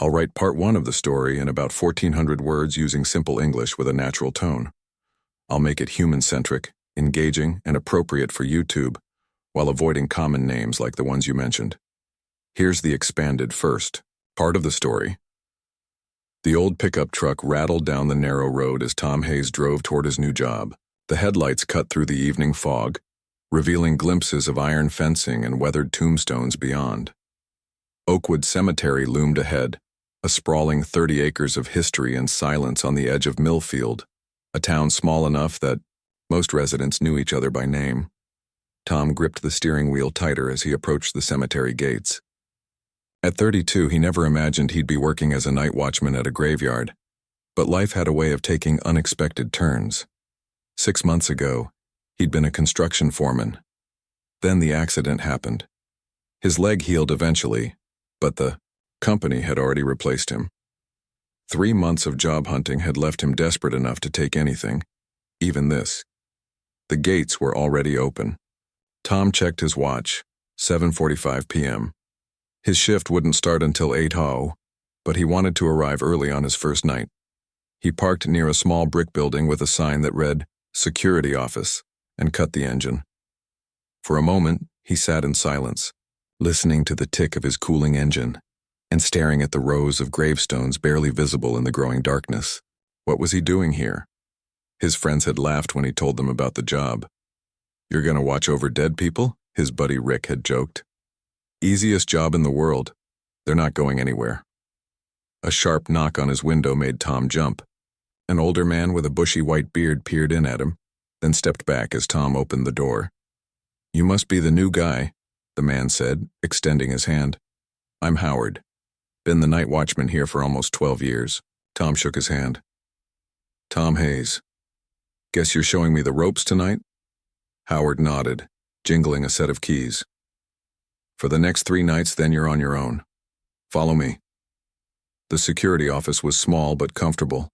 I'll write part one of the story in about 1,400 words using simple English with a natural tone. I'll make it human-centric, engaging, and appropriate for YouTube, while avoiding common names like the ones you mentioned. Here's the expanded first part of the story. The old pickup truck rattled down the narrow road as Tom Hayes drove toward his new job. The headlights cut through the evening fog, revealing glimpses of iron fencing and weathered tombstones beyond. Oakwood Cemetery loomed ahead, a sprawling 30 acres of history and silence on the edge of Millfield, a town small enough that most residents knew each other by name. Tom gripped the steering wheel tighter as he approached the cemetery gates. At 32, he never imagined he'd be working as a night watchman at a graveyard, but life had a way of taking unexpected turns. 6 months ago, he'd been a construction foreman. Then the accident happened. His leg healed eventually, but the company had already replaced him. 3 months of job hunting had left him desperate enough to take anything, even this. The gates were already open. Tom checked his watch, 7:45 p.m. His shift wouldn't start until 8:00, but he wanted to arrive early on his first night. He parked near a small brick building with a sign that read, "Security Office," and cut the engine. For a moment, he sat in silence, listening to the tick of his cooling engine and staring at the rows of gravestones barely visible in the growing darkness. What was he doing here? His friends had laughed when he told them about the job. "You're gonna watch over dead people?" his buddy Rick had joked. "Easiest job in the world. They're not going anywhere." A sharp knock on his window made Tom jump. An older man with a bushy white beard peered in at him, then stepped back as Tom opened the door. "You must be the new guy," the man said, extending his hand. "I'm Howard. Been the night watchman here for almost 12 years. Tom shook his hand. "Tom Hayes. Guess you're showing me the ropes tonight?" Howard nodded, jingling a set of keys. "For the next 3 nights, then you're on your own. Follow me." The security office was small but comfortable.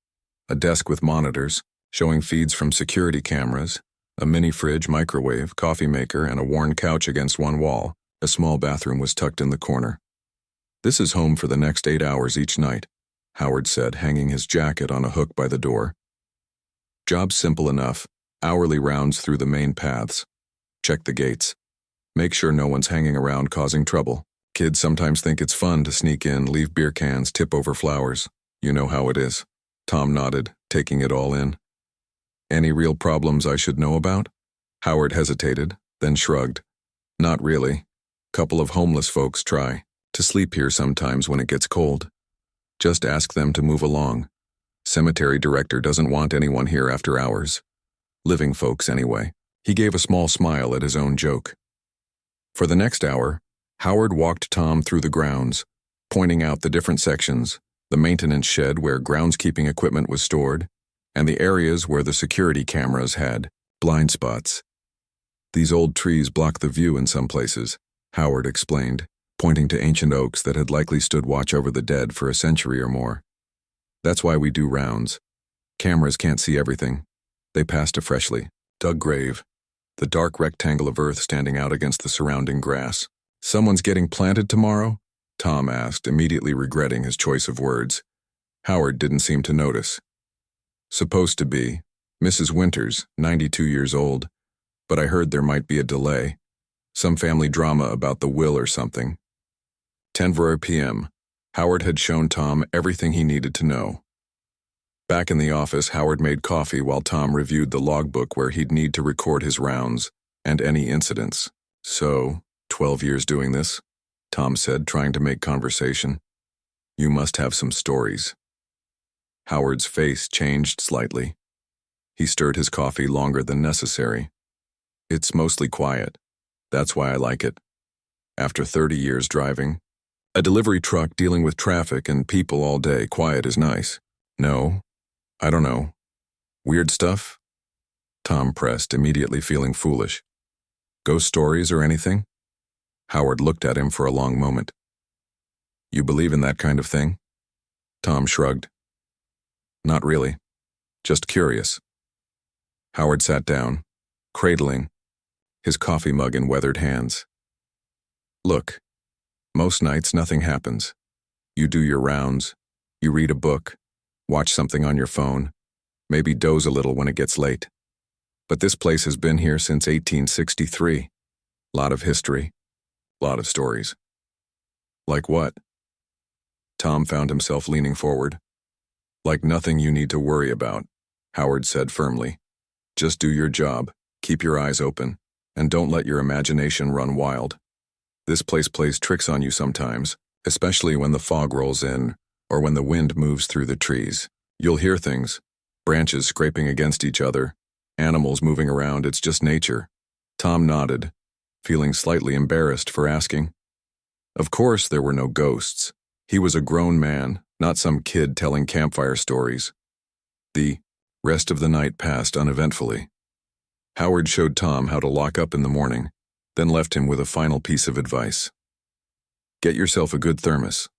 A desk with monitors, showing feeds from security cameras, a mini-fridge, microwave, coffee maker, and a worn couch against one wall. A small bathroom was tucked in the corner. "This is home for the next 8 hours each night," Howard said, hanging his jacket on a hook by the door. "Job's simple enough, hourly rounds through the main paths. Check the gates. Make sure no one's hanging around causing trouble. Kids sometimes think it's fun to sneak in, leave beer cans, tip over flowers. You know how it is." Tom nodded, taking it all in. "Any real problems I should know about?" Howard hesitated, then shrugged. "Not really. Couple of homeless folks try to sleep here sometimes when it gets cold. Just ask them to move along. Cemetery director doesn't want anyone here after hours. Living folks anyway." He gave a small smile at his own joke. For the next hour, Howard walked Tom through the grounds, pointing out the different sections, the maintenance shed where groundskeeping equipment was stored, and the areas where the security cameras had blind spots. "These old trees block the view in some places," Howard explained, pointing to ancient oaks that had likely stood watch over the dead for a century or more. "That's why we do rounds. Cameras can't see everything. They pass to freshly dug grave, the dark rectangle of earth standing out against the surrounding grass. "Someone's getting planted tomorrow?" Tom asked, immediately regretting his choice of words. Howard didn't seem to notice. "Supposed to be. Mrs. Winters, 92 years old. But I heard there might be a delay. Some family drama about the will or something." 10 p.m. Howard had shown Tom everything he needed to know. Back in the office, Howard made coffee while Tom reviewed the logbook where he'd need to record his rounds and any incidents. "So, 12 years doing this?" Tom said, trying to make conversation. "You must have some stories." Howard's face changed slightly. He stirred his coffee longer than necessary. "It's mostly quiet. That's why I like it. After 30 years driving, a delivery truck dealing with traffic and people all day, quiet is nice. No, I don't know. Weird stuff?" Tom pressed, immediately feeling foolish. "Ghost stories or anything?" Howard looked at him for a long moment. "You believe in that kind of thing?" Tom shrugged. "Not really. Just curious." Howard sat down, cradling his coffee mug in weathered hands. "Look, most nights nothing happens. You do your rounds. You read a book, watch something on your phone, maybe doze a little when it gets late. But this place has been here since 1863. Lot of history, lot of stories. Like what? Tom found himself leaning forward. Like nothing you need to worry about, Howard said firmly. Just do your job, keep your eyes open, and don't let your imagination run wild. This place plays tricks on you sometimes, especially when the fog rolls in or when the wind moves through the trees. You'll hear things, branches scraping against each other, animals moving around. It's just nature. Tom nodded, feeling slightly embarrassed for asking. Of course there were no ghosts. He was a grown man, not some kid telling campfire stories. The rest of the night passed uneventfully. Howard showed Tom how to lock up in the morning, then left him with a final piece of advice. Get yourself a good thermos.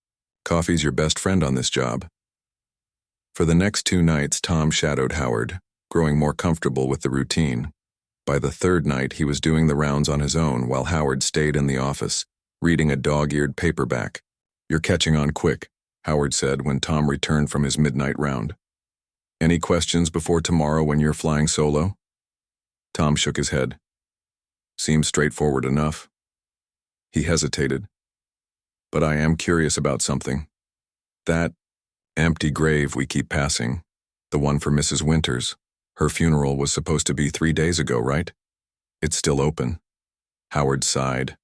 Coffee's your best friend on this job. For the next 2 nights, Tom shadowed Howard, growing more comfortable with the routine. By the 3rd night, he was doing the rounds on his own while Howard stayed in the office, reading a dog-eared paperback. You're catching on quick, Howard said when Tom returned from his midnight round. Any questions before tomorrow when you're flying solo? Tom shook his head. Seems straightforward enough. He hesitated. But I am curious about something. That empty grave we keep passing, the one for Mrs. Winters, her funeral was supposed to be 3 days ago, right? It's still open. Howard sighed.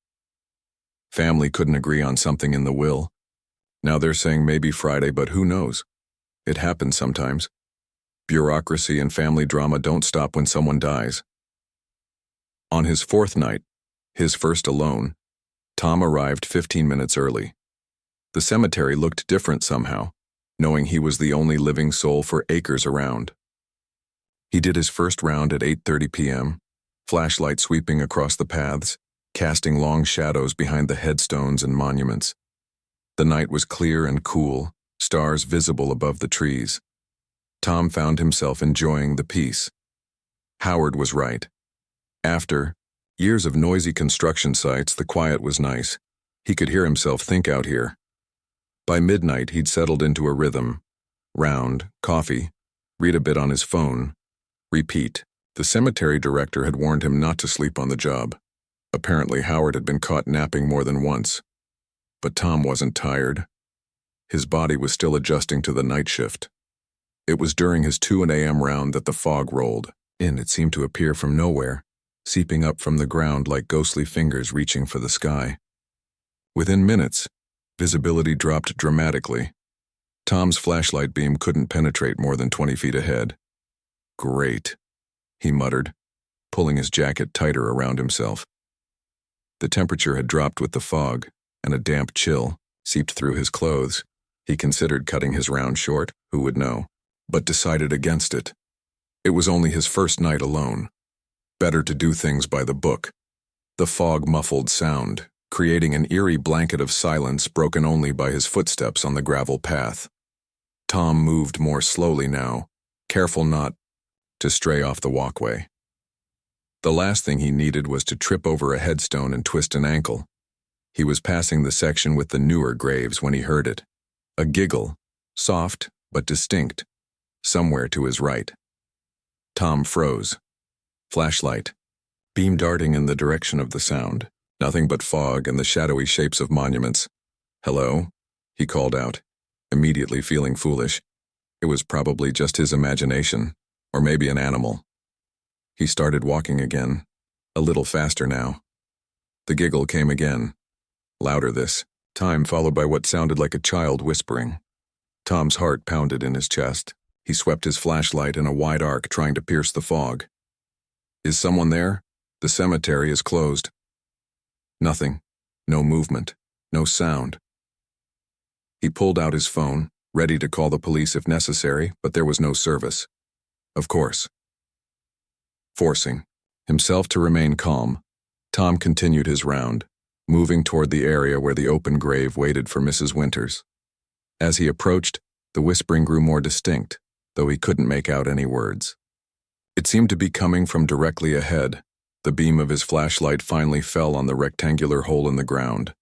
Family couldn't agree on something in the will. Now they're saying maybe Friday, but who knows? It happens sometimes. Bureaucracy and family drama don't stop when someone dies. On his 4th night, his first alone, Tom arrived 15 minutes early. The cemetery looked different somehow, knowing he was the only living soul for acres around. He did his first round at 8:30 p.m., flashlight sweeping across the paths, casting long shadows behind the headstones and monuments. The night was clear and cool, stars visible above the trees. Tom found himself enjoying the peace. Howard was right. After years of noisy construction sites, the quiet was nice. He could hear himself think out here. By midnight, he'd settled into a rhythm. Round, coffee, read a bit on his phone, repeat. The cemetery director had warned him not to sleep on the job. Apparently, Howard had been caught napping more than once. But Tom wasn't tired. His body was still adjusting to the night shift. It was during his 2 a.m. round that the fog rolled in. It seemed to appear from nowhere, seeping up from the ground like ghostly fingers reaching for the sky. Within minutes, visibility dropped dramatically. Tom's flashlight beam couldn't penetrate more than 20 feet ahead. Great, he muttered, pulling his jacket tighter around himself. The temperature had dropped with the fog, and a damp chill seeped through his clothes. He considered cutting his round short, who would know, but decided against it. It was only his first night alone. Better to do things by the book. The fog muffled sound, creating an eerie blanket of silence broken only by his footsteps on the gravel path. Tom moved more slowly now, careful not to stray off the walkway. The last thing he needed was to trip over a headstone and twist an ankle. He was passing the section with the newer graves when he heard it. A giggle, soft but distinct, somewhere to his right. Tom froze. Flashlight, beam darting in the direction of the sound. Nothing but fog and the shadowy shapes of monuments. Hello, he called out, immediately feeling foolish. It was probably just his imagination, or maybe an animal. He started walking again, a little faster now. The giggle came again, louder this time, followed by what sounded like a child whispering. Tom's heart pounded in his chest. He swept his flashlight in a wide arc, trying to pierce the fog. Is someone there? The cemetery is closed. Nothing. No movement. No sound. He pulled out his phone, ready to call the police if necessary, but there was no service. Of course. Forcing himself to remain calm, Tom continued his round, moving toward the area where the open grave waited for Mrs. Winters. As he approached, the whispering grew more distinct, though he couldn't make out any words. It seemed to be coming from directly ahead. The beam of his flashlight finally fell on the rectangular hole in the ground.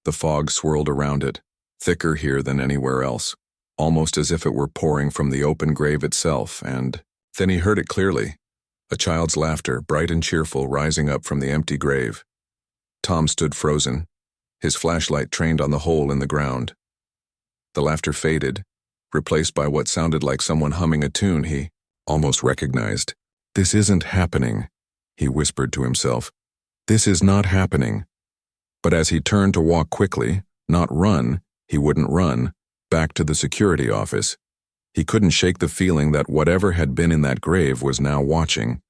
The fog swirled around it, thicker here than anywhere else, almost as if it were pouring from the open grave itself, and then he heard it clearly, a child's laughter, bright and cheerful, rising up from the empty grave. Tom stood frozen, his flashlight trained on the hole in the ground. The laughter faded, replaced by what sounded like someone humming a tune he almost recognized. "This isn't happening," he whispered to himself. "This is not happening." But as he turned to walk quickly, not run, he wouldn't run, back to the security office, he couldn't shake the feeling that whatever had been in that grave was now watching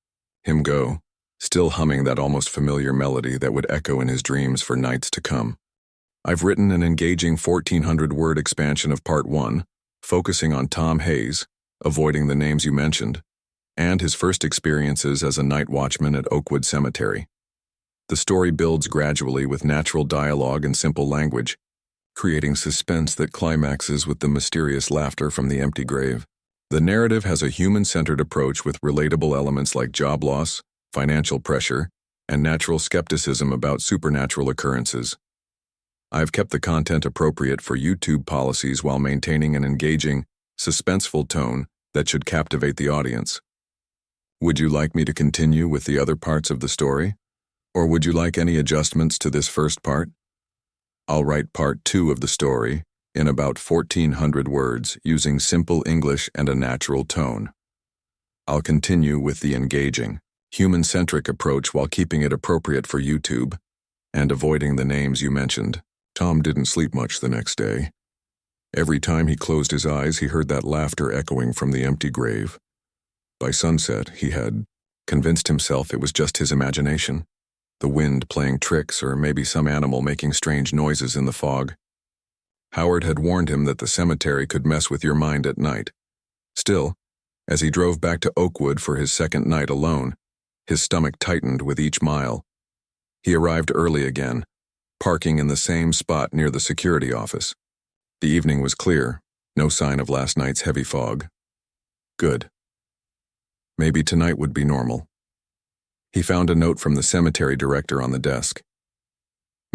him go, still humming that almost familiar melody that would echo in his dreams for nights to come. I've written an engaging 1,400-word expansion of Part 1, focusing on Tom Hayes, avoiding the names you mentioned, and his first experiences as a night watchman at Oakwood Cemetery. The story builds gradually with natural dialogue and simple language, creating suspense that climaxes with the mysterious laughter from the empty grave. The narrative has a human-centered approach with relatable elements like job loss, financial pressure, and natural skepticism about supernatural occurrences. I've kept the content appropriate for YouTube policies while maintaining an engaging, suspenseful tone that should captivate the audience. Would you like me to continue with the other parts of the story? Or would you like any adjustments to this first part? I'll write Part 2 of the story in about 1,400 words using simple English and a natural tone. I'll continue with the engaging, human-centric approach while keeping it appropriate for YouTube and avoiding the names you mentioned. Tom didn't sleep much the next day. Every time he closed his eyes, he heard that laughter echoing from the empty grave. By sunset, he had convinced himself it was just his imagination, the wind playing tricks or maybe some animal making strange noises in the fog. Howard had warned him that the cemetery could mess with your mind at night. Still, as he drove back to Oakwood for his second night alone, his stomach tightened with each mile. He arrived early again, parking in the same spot near the security office. The evening was clear, no sign of last night's heavy fog. Good. Maybe tonight would be normal. He found a note from the cemetery director on the desk.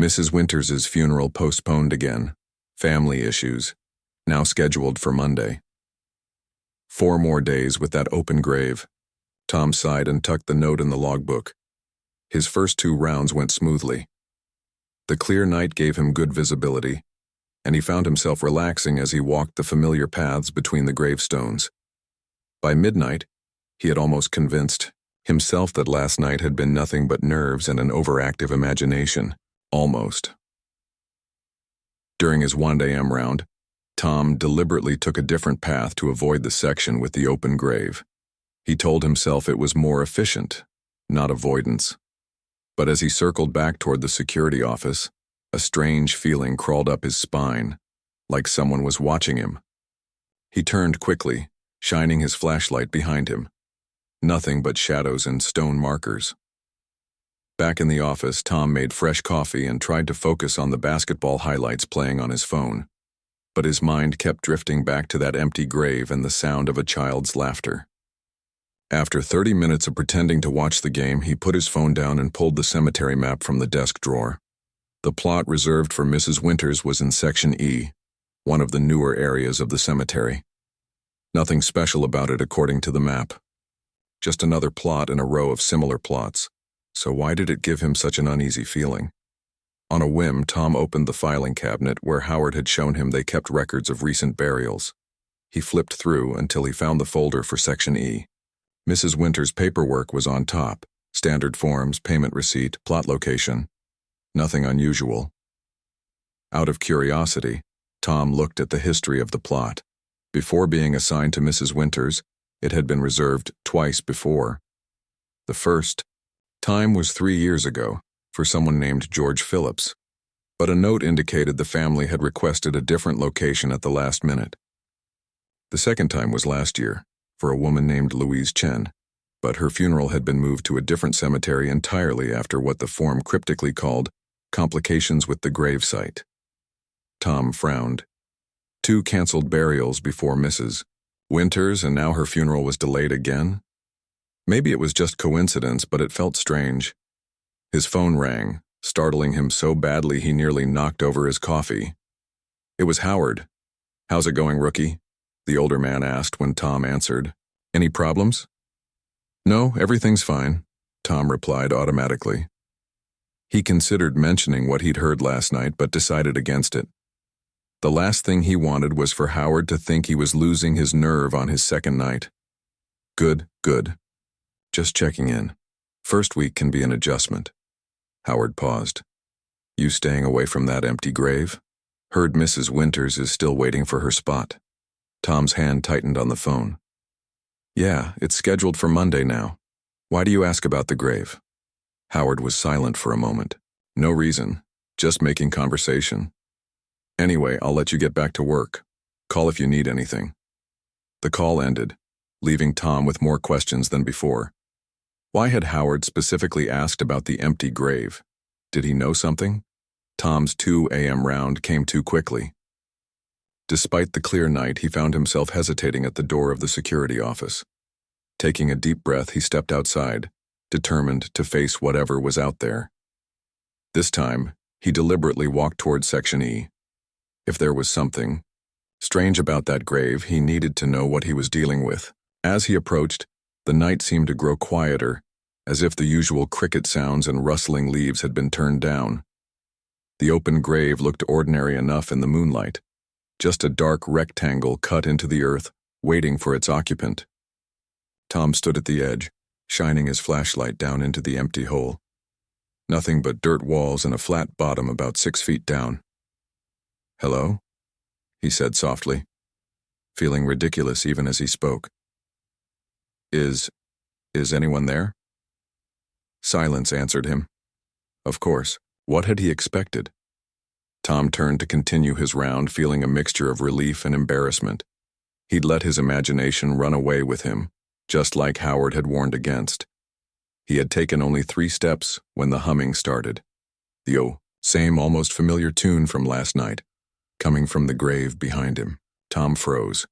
Mrs. Winters's funeral postponed again. Family issues. Now scheduled for Monday. 4 more days with that open grave. Tom sighed and tucked the note in the logbook. His first 2 rounds went smoothly. The clear night gave him good visibility, and he found himself relaxing as he walked the familiar paths between the gravestones. By midnight, he had almost convinced himself that last night had been nothing but nerves and an overactive imagination. Almost. During his 1 a.m. round, Tom deliberately took a different path to avoid the section with the open grave. He told himself it was more efficient, not avoidance. But as he circled back toward the security office, a strange feeling crawled up his spine, like someone was watching him. He turned quickly, shining his flashlight behind him. Nothing but shadows and stone markers. Back in the office, Tom made fresh coffee and tried to focus on the basketball highlights playing on his phone. But his mind kept drifting back to that empty grave and the sound of a child's laughter. After 30 minutes of pretending to watch the game, he put his phone down and pulled the cemetery map from the desk drawer. The plot reserved for Mrs. Winters was in Section E, one of the newer areas of the cemetery. Nothing special about it according to the map. Just another plot in a row of similar plots. So why did it give him such an uneasy feeling? On a whim, Tom opened the filing cabinet where Howard had shown him they kept records of recent burials. He flipped through until he found the folder for Section E. Mrs. Winters' paperwork was on top. Standard forms, payment receipt, plot location. Nothing unusual. Out of curiosity, Tom looked at the history of the plot. Before being assigned to Mrs. Winters, it had been reserved twice before. The first time was 3 years ago, for someone named George Phillips, but a note indicated the family had requested a different location at the last minute. The second time was last year, for a woman named Louise Chen, but her funeral had been moved to a different cemetery entirely after what the form cryptically called complications with the gravesite. Tom frowned. 2 canceled burials before Mrs. Winters, and now her funeral was delayed again? Maybe it was just coincidence, but it felt strange. His phone rang, startling him so badly he nearly knocked over his coffee. It was Howard. "How's it going, rookie?" the older man asked when Tom answered. "Any problems?" "No, everything's fine," Tom replied automatically. He considered mentioning what he'd heard last night but decided against it. The last thing he wanted was for Howard to think he was losing his nerve on his second night. Good. Just checking in. First week can be an adjustment." Howard paused. "You staying away from that empty grave? Heard Mrs. Winters is still waiting for her spot." Tom's hand tightened on the phone. "Yeah, it's scheduled for Monday now. Why do you ask about the grave?" Howard was silent for a moment. "No reason, just making conversation. Anyway, I'll let you get back to work. Call if you need anything." The call ended, leaving Tom with more questions than before. Why had Howard specifically asked about the empty grave? Did he know something? Tom's 2 a.m. round came too quickly. Despite the clear night, he found himself hesitating at the door of the security office. Taking a deep breath, he stepped outside, determined to face whatever was out there. This time, he deliberately walked toward Section E. If there was something strange about that grave, he needed to know what he was dealing with. As he approached, the night seemed to grow quieter, as if the usual cricket sounds and rustling leaves had been turned down. The open grave looked ordinary enough in the moonlight, just a dark rectangle cut into the earth, waiting for its occupant. Tom stood at the edge, shining his flashlight down into the empty hole. Nothing but dirt walls and a flat bottom about 6 feet down. "Hello?" he said softly, feeling ridiculous even as he spoke. Is anyone there?" Silence answered him. Of course, what had he expected? Tom turned to continue his round, feeling a mixture of relief and embarrassment. He'd let his imagination run away with him, just like Howard had warned against. He had taken only 3 steps when the humming started. The same almost familiar tune from last night, coming from the grave behind him. Tom froze.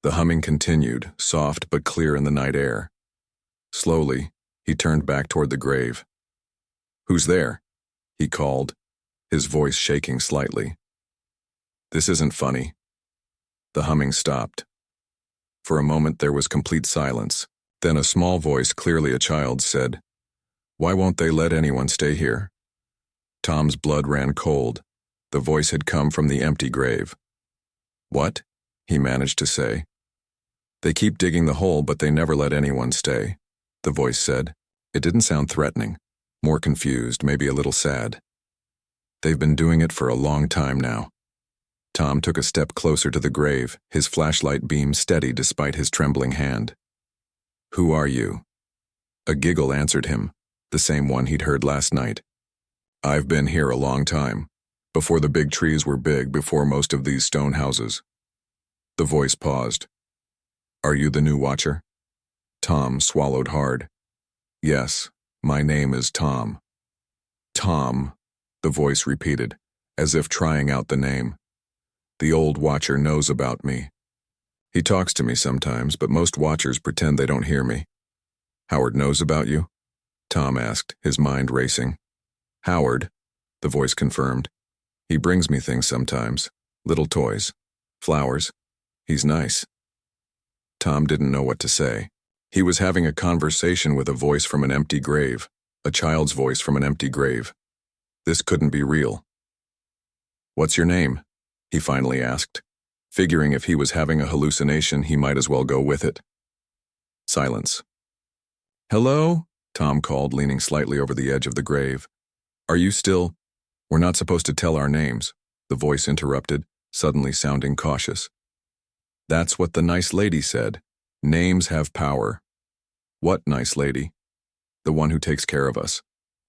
The humming continued, soft but clear in the night air. Slowly, he turned back toward the grave. "Who's there?" he called, his voice shaking slightly. "This isn't funny." The humming stopped. For a moment there was complete silence. Then a small voice, clearly a child's, said, "Why won't they let anyone stay here?" Tom's blood ran cold. The voice had come from the empty grave. "What?" he managed to say. "They keep digging the hole, but they never let anyone stay," the voice said. It didn't sound threatening, more confused, maybe a little sad. "They've been doing it for a long time now." Tom took a step closer to the grave, his flashlight beam steady despite his trembling hand. "Who are you?" A giggle answered him, the same one he'd heard last night. "I've been here a long time, before the big trees were big, before most of these stone houses." The voice paused. "Are you the new watcher?" Tom swallowed hard. "Yes, my name is Tom." "Tom," the voice repeated, as if trying out the name. "The old watcher knows about me. He talks to me sometimes, but most watchers pretend they don't hear me." "Howard knows about you?" Tom asked, his mind racing. "Howard," the voice confirmed. "He brings me things sometimes, little toys, flowers. He's nice." Tom didn't know what to say. He was having a conversation with a voice from an empty grave, a child's voice from an empty grave. This couldn't be real. "What's your name?" he finally asked, figuring if he was having a hallucination, he might as well go with it. Silence. "Hello?" Tom called, leaning slightly over the edge of the grave. "Are you still—" "We're not supposed to tell our names," the voice interrupted, suddenly sounding cautious. "That's what the nice lady said. Names have power." "What nice lady?" "The one who takes care of us.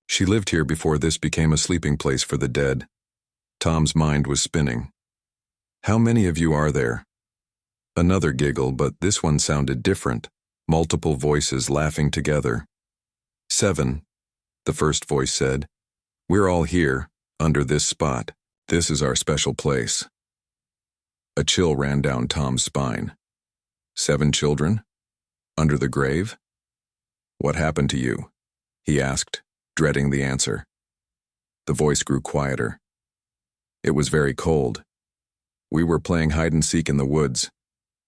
She lived here before this became a sleeping place for the dead." Tom's mind was spinning. "How many of you are there?" Another giggle, but this one sounded different. Multiple voices laughing together. "7, the first voice said. "We're all here, under this spot. This is our special place." A chill ran down Tom's spine. 7 children? Under the grave? "What happened to you?" he asked, dreading the answer. The voice grew quieter. "It was very cold. We were playing hide and seek in the woods.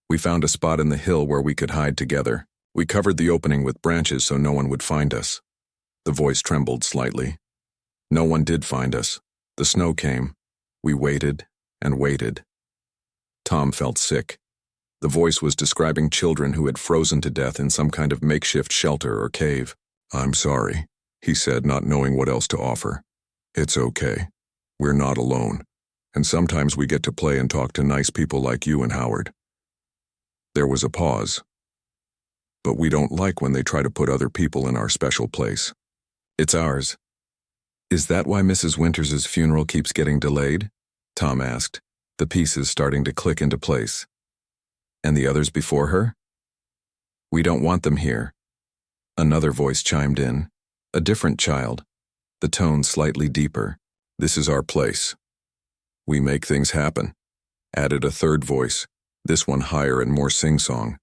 We found a spot in the hill where we could hide together. We covered the opening with branches so no one would find us. The voice trembled slightly. No one did find us. The snow came. We waited and waited. Tom felt sick. The voice was describing children who had frozen to death in some kind of makeshift shelter or cave. "I'm sorry," he said, not knowing what else to offer. "It's okay. We're not alone. And sometimes we get to play and talk to nice people like you and Howard." There was a pause. "But we don't like when they try to put other people in our special place. It's ours." "Is that why Mrs. Winters's funeral keeps getting delayed?" Tom asked, the pieces starting to click into place. "And the others before her?" "We don't want them here." Another voice chimed in, a different child, the tone slightly deeper. "This is our place. We make things happen," added a third voice, this one higher and more sing-song.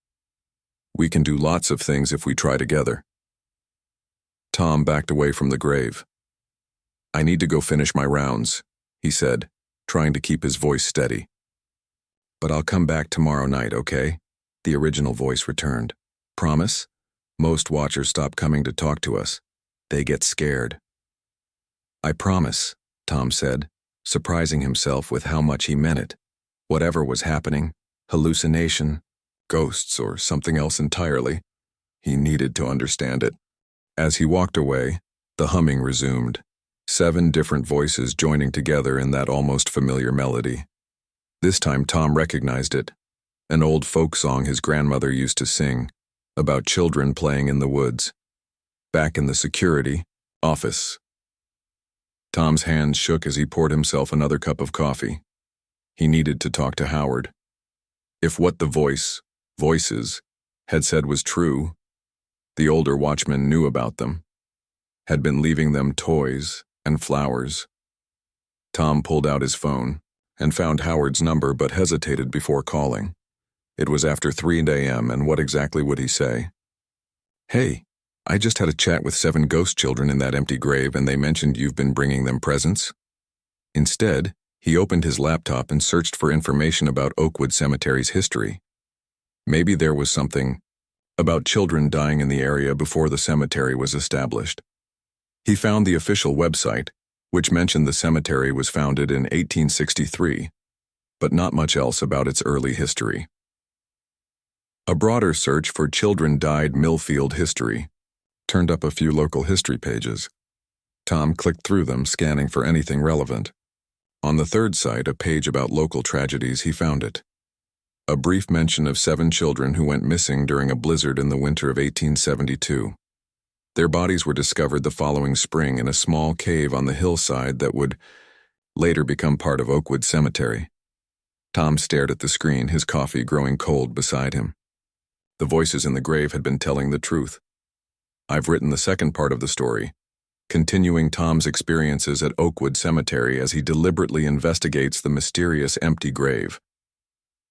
"We can do lots of things if we try together." Tom backed away from the grave. "I need to go finish my rounds," he said, trying to keep his voice steady. "But I'll come back tomorrow night, okay?" The original voice returned. "Promise?" "Most watchers stop coming to talk to us. They get scared." "I promise," Tom said, surprising himself with how much he meant it. Whatever was happening, hallucination, ghosts, or something else entirely, he needed to understand it. As he walked away, the humming resumed, 7 different voices joining together in that almost familiar melody. This time Tom recognized it, an old folk song his grandmother used to sing, about children playing in the woods. Back in the security office. Tom's hands shook as he poured himself another cup of coffee. He needed to talk to Howard. If what the voices, had said was true, the older watchman knew about them, had been leaving them toys and flowers. Tom pulled out his phone and found Howard's number but hesitated before calling. It was after 3 a.m. and what exactly would he say? "Hey, I just had a chat with 7 ghost children in that empty grave and they mentioned you've been bringing them presents." Instead, he opened his laptop and searched for information about Oakwood Cemetery's history. Maybe there was something about children dying in the area before the cemetery was established. He found the official website, which mentioned the cemetery was founded in 1863, but not much else about its early history. A broader search for Children Died Millfield History turned up a few local history pages. Tom clicked through them, scanning for anything relevant. On the third site, a page about local tragedies, he found it. A brief mention of 7 children who went missing during a blizzard in the winter of 1872. Their bodies were discovered the following spring in a small cave on the hillside that would later become part of Oakwood Cemetery. Tom stared at the screen, his coffee growing cold beside him. The voices in the grave had been telling the truth. I've written the second part of the story, continuing Tom's experiences at Oakwood Cemetery as he deliberately investigates the mysterious empty grave.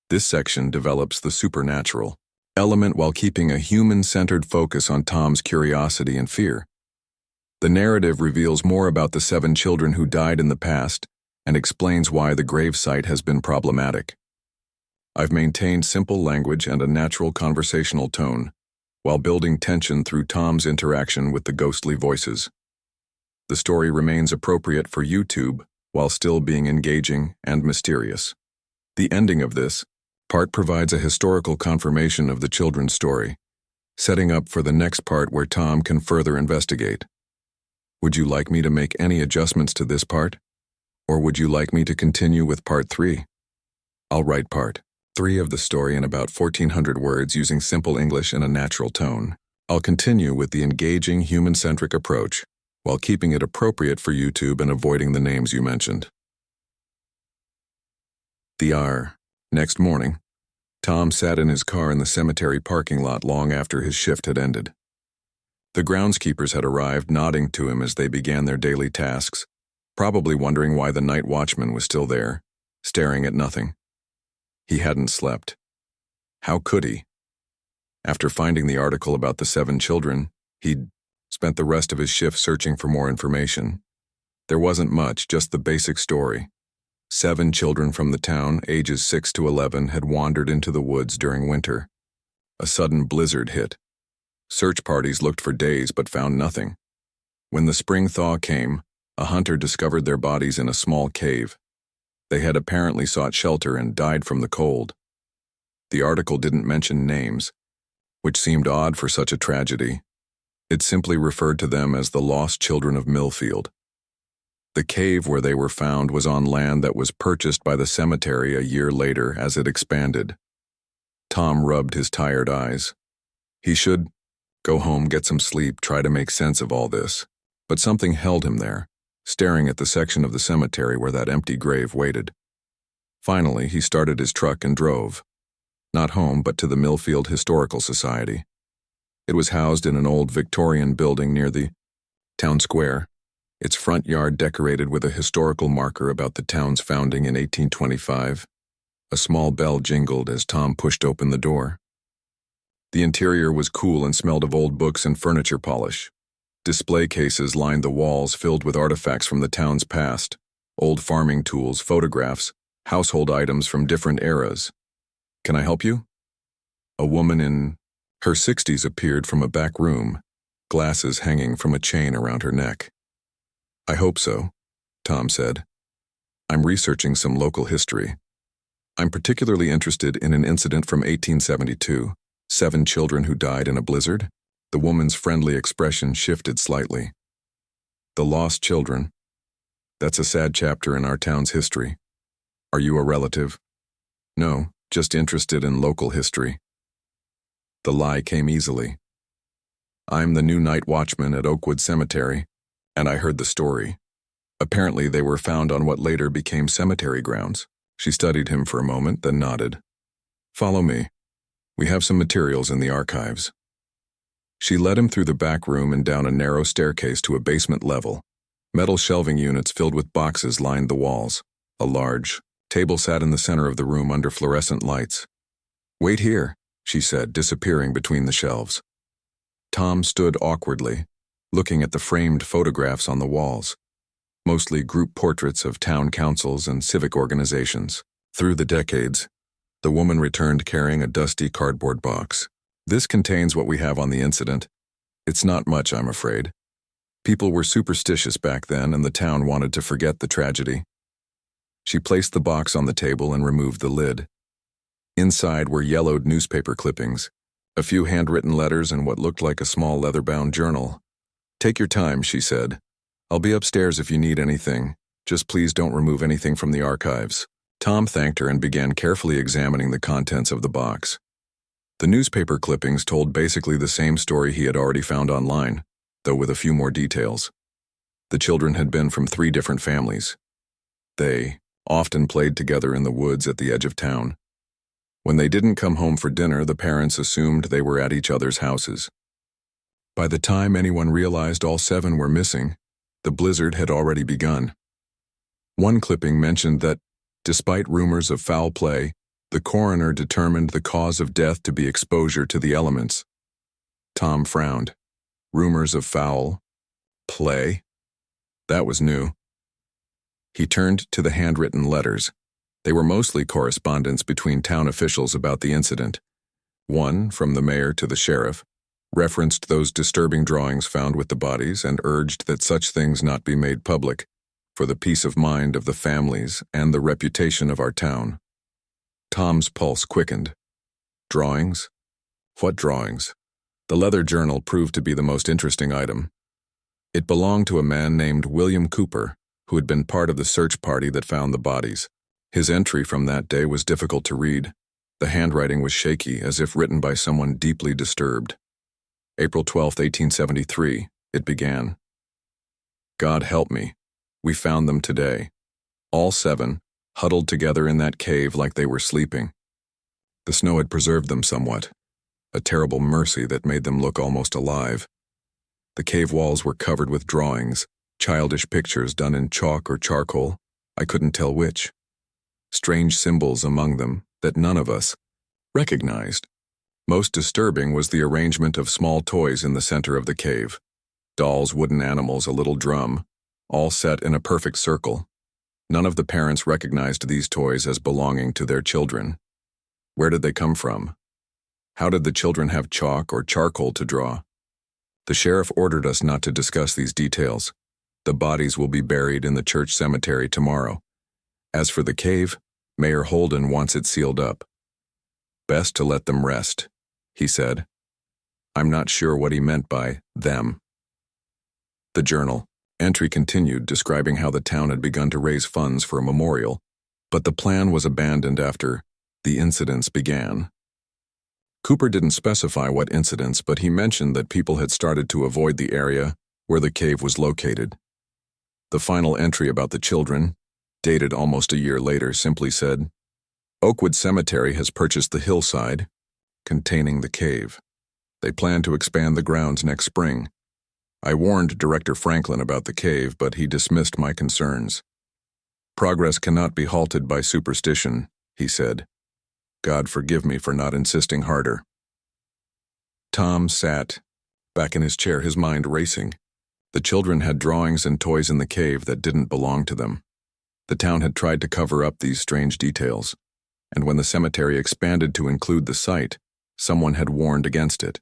This section develops the supernatural element while keeping a human-centered focus on Tom's curiosity and fear. The narrative reveals more about the 7 children who died in the past and explains why the grave site has been problematic. I've maintained simple language and a natural conversational tone, while building tension through Tom's interaction with the ghostly voices. The story remains appropriate for YouTube while still being engaging and mysterious. The ending of this part provides a historical confirmation of the children's story, setting up for the next part where Tom can further investigate. Would you like me to make any adjustments to this part? Or would you like me to continue with part 3? I'll write part 3 of the story in about 1,400 words using simple English and a natural tone. I'll continue with the engaging, human-centric approach, while keeping it appropriate for YouTube and avoiding the names you mentioned. Next morning, Tom sat in his car in the cemetery parking lot long after his shift had ended. The groundskeepers had arrived, nodding to him as they began their daily tasks, probably wondering why the night watchman was still there, staring at nothing. He hadn't slept. How could he? After finding the article about the 7 children, he'd spent the rest of his shift searching for more information. There wasn't much, just the basic story. 7 children from the town, ages 6 to 11, had wandered into the woods during winter. A sudden blizzard hit. Search parties looked for days but found nothing. When the spring thaw came, a hunter discovered their bodies in a small cave. They had apparently sought shelter and died from the cold. The article didn't mention names, which seemed odd for such a tragedy. It simply referred to them as the lost children of Millfield. The cave where they were found was on land that was purchased by the cemetery a year later as it expanded. Tom rubbed his tired eyes. He should go home, get some sleep, try to make sense of all this. But something held him there, staring at the section of the cemetery where that empty grave waited. Finally, he started his truck and drove. Not home, but to the Millfield Historical Society. It was housed in an old Victorian building near the town square, its front yard decorated with a historical marker about the town's founding in 1825. A small bell jingled as Tom pushed open the door. The interior was cool and smelled of old books and furniture polish. Display cases lined the walls filled with artifacts from the town's past, old farming tools, photographs, household items from different eras. "Can I help you?" A woman in her 60s appeared from a back room, glasses hanging from a chain around her neck. "I hope so," Tom said. "I'm researching some local history. I'm particularly interested in an incident from 1872, 7 children who died in a blizzard." The woman's friendly expression shifted slightly. "The lost children. That's a sad chapter in our town's history. Are you a relative?" "No, just interested in local history." The lie came easily. "I'm the new night watchman at Oakwood Cemetery, and I heard the story. Apparently they were found on what later became cemetery grounds." She studied him for a moment, then nodded. "Follow me. We have some materials in the archives." She led him through the back room and down a narrow staircase to a basement level. Metal shelving units filled with boxes lined the walls. A large table sat in the center of the room under fluorescent lights. "Wait here," she said, disappearing between the shelves. Tom stood awkwardly, looking at the framed photographs on the walls, mostly group portraits of town councils and civic organizations. Through the decades, the woman returned carrying a dusty cardboard box. "This contains what we have on the incident. It's not much, I'm afraid. People were superstitious back then, and the town wanted to forget the tragedy." She placed the box on the table and removed the lid. Inside were yellowed newspaper clippings, a few handwritten letters, and what looked like a small leather-bound journal. "Take your time," she said. "I'll be upstairs if you need anything. Just please don't remove anything from the archives." Tom thanked her and began carefully examining the contents of the box. The newspaper clippings told basically the same story he had already found online, though with a few more details. The children had been from 3 different families. They often played together in the woods at the edge of town. When they didn't come home for dinner, the parents assumed they were at each other's houses. By the time anyone realized all 7 were missing, the blizzard had already begun. One clipping mentioned that, despite rumors of foul play, the coroner determined the cause of death to be exposure to the elements. Tom frowned. Rumors of foul play? That was new. He turned to the handwritten letters. They were mostly correspondence between town officials about the incident. One, from the mayor to the sheriff, referenced those disturbing drawings found with the bodies and urged that such things not be made public, for the peace of mind of the families and the reputation of our town. Tom's pulse quickened. Drawings? What drawings? The leather journal proved to be the most interesting item. It belonged to a man named William Cooper, who had been part of the search party that found the bodies. His entry from that day was difficult to read. The handwriting was shaky, as if written by someone deeply disturbed. April 12, 1873, it began. "God help me. We found them today. All 7, huddled together in that cave like they were sleeping. The snow had preserved them somewhat, a terrible mercy that made them look almost alive. The cave walls were covered with drawings, childish pictures done in chalk or charcoal, I couldn't tell which. Strange symbols among them that none of us recognized. Most disturbing was the arrangement of small toys in the center of the cave. Dolls, wooden animals, a little drum, all set in a perfect circle. None of the parents recognized these toys as belonging to their children. Where did they come from? How did the children have chalk or charcoal to draw? The sheriff ordered us not to discuss these details. The bodies will be buried in the church cemetery tomorrow. As for the cave, Mayor Holden wants it sealed up. Best to let them rest, he said. I'm not sure what he meant by them. The journal entry continued, describing how the town had begun to raise funds for a memorial, but the plan was abandoned after the incidents began. Cooper didn't specify what incidents, but he mentioned that people had started to avoid the area where the cave was located. The final entry about the children, dated almost a year later, simply said, Oakwood Cemetery has purchased the hillside containing the cave. They plan to expand the grounds next spring. I warned Director Franklin about the cave, but he dismissed my concerns. Progress cannot be halted by superstition, he said. God forgive me for not insisting harder. Tom sat back in his chair, his mind racing. The children had drawings and toys in the cave that didn't belong to them. The town had tried to cover up these strange details, and when the cemetery expanded to include the site, someone had warned against it.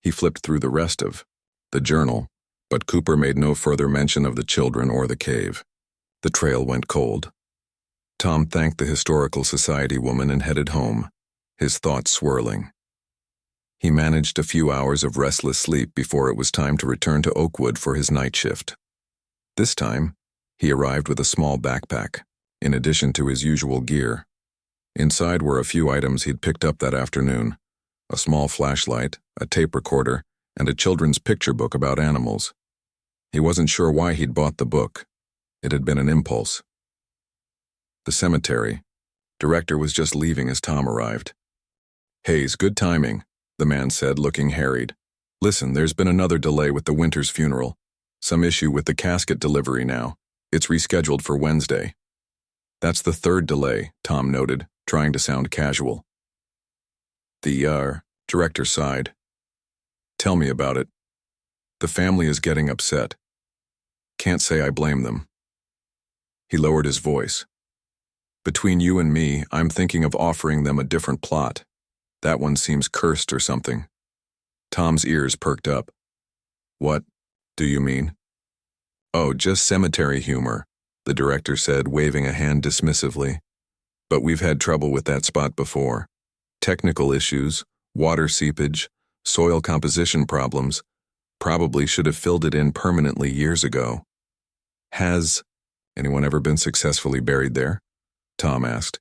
He flipped through the rest of the journal, but Cooper made no further mention of the children or the cave. The trail went cold. Tom thanked the Historical Society woman and headed home, his thoughts swirling. He managed a few hours of restless sleep before it was time to return to Oakwood for his night shift. This time, he arrived with a small backpack, in addition to his usual gear. Inside were a few items he'd picked up that afternoon: a small flashlight, a tape recorder, and a children's picture book about animals. He wasn't sure why he'd bought the book. It had been an impulse. The cemetery. Director was just leaving as Tom arrived. Hayes, good timing, the man said, looking harried. Listen, there's been another delay with the Winters funeral. Some issue with the casket delivery now. It's rescheduled for Wednesday. That's the third delay, Tom noted, trying to sound casual. The director sighed. Tell me about it. The family is getting upset. Can't say I blame them. He lowered his voice. Between you and me, I'm thinking of offering them a different plot. That one seems cursed or something. Tom's ears perked up. What do you mean? Oh, just cemetery humor, the director said, waving a hand dismissively. But we've had trouble with that spot before. Technical issues, water seepage, soil composition problems. Probably should have filled it in permanently years ago. Has anyone ever been successfully buried there? Tom asked.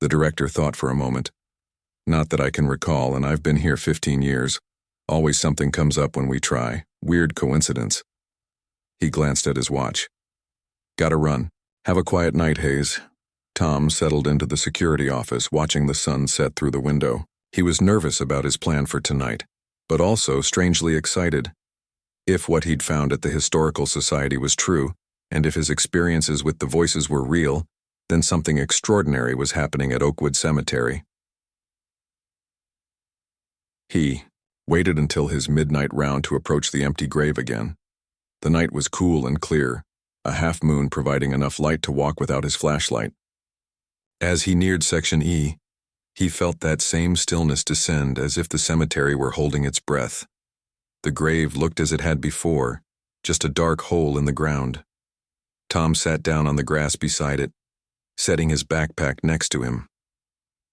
The director thought for a moment. Not that I can recall, and I've been here 15 years. Always something comes up when we try. Weird coincidence. He glanced at his watch. Gotta run. Have a quiet night, Hayes. Tom settled into the security office, watching the sun set through the window. He was nervous about his plan for tonight, but also strangely excited. If what he'd found at the Historical Society was true, and if his experiences with the voices were real, then something extraordinary was happening at Oakwood Cemetery. He waited until his midnight round to approach the empty grave again. The night was cool and clear, a half-moon providing enough light to walk without his flashlight. As he neared Section E, he felt that same stillness descend, as if the cemetery were holding its breath. The grave looked as it had before, just a dark hole in the ground. Tom sat down on the grass beside it, setting his backpack next to him.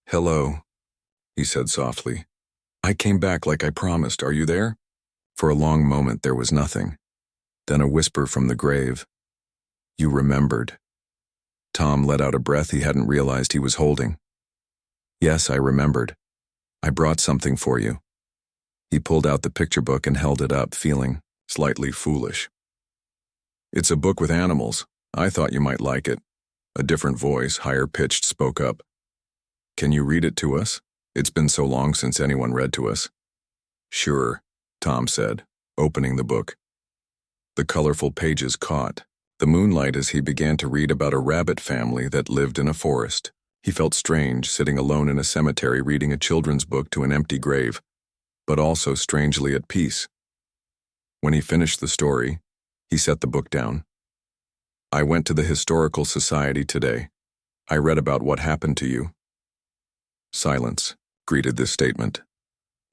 Hello, he said softly. I came back like I promised. Are you there? For a long moment there was nothing. Then a whisper from the grave. You remembered. Tom let out a breath he hadn't realized he was holding. Yes, I remembered. I brought something for you. He pulled out the picture book and held it up, feeling slightly foolish. It's a book with animals. I thought you might like it. A different voice, higher pitched, spoke up. Can you read it to us? It's been so long since anyone read to us. Sure, Tom said, opening the book. The colorful pages caught the moonlight as he began to read about a rabbit family that lived in a forest. He felt strange sitting alone in a cemetery reading a children's book to an empty grave, but also strangely at peace. When he finished the story, he set the book down. I went to the Historical Society today. I read about what happened to you. Silence greeted this statement.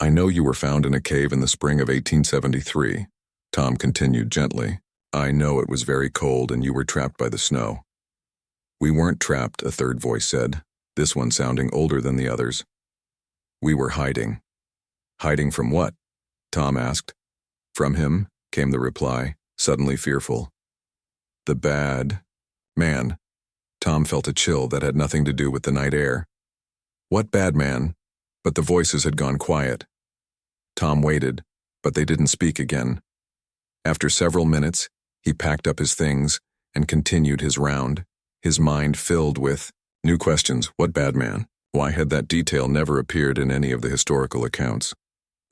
I know you were found in a cave in the spring of 1873. Tom continued gently. I know it was very cold and you were trapped by the snow. We weren't trapped, a third voice said, this one sounding older than the others. We were hiding. Hiding from what? Tom asked. From him, came the reply, suddenly fearful. The bad man. Tom felt a chill that had nothing to do with the night air. What bad man? But the voices had gone quiet. Tom waited, but they didn't speak again. After several minutes, he packed up his things and continued his round, his mind filled with new questions. What bad man? Why had that detail never appeared in any of the historical accounts?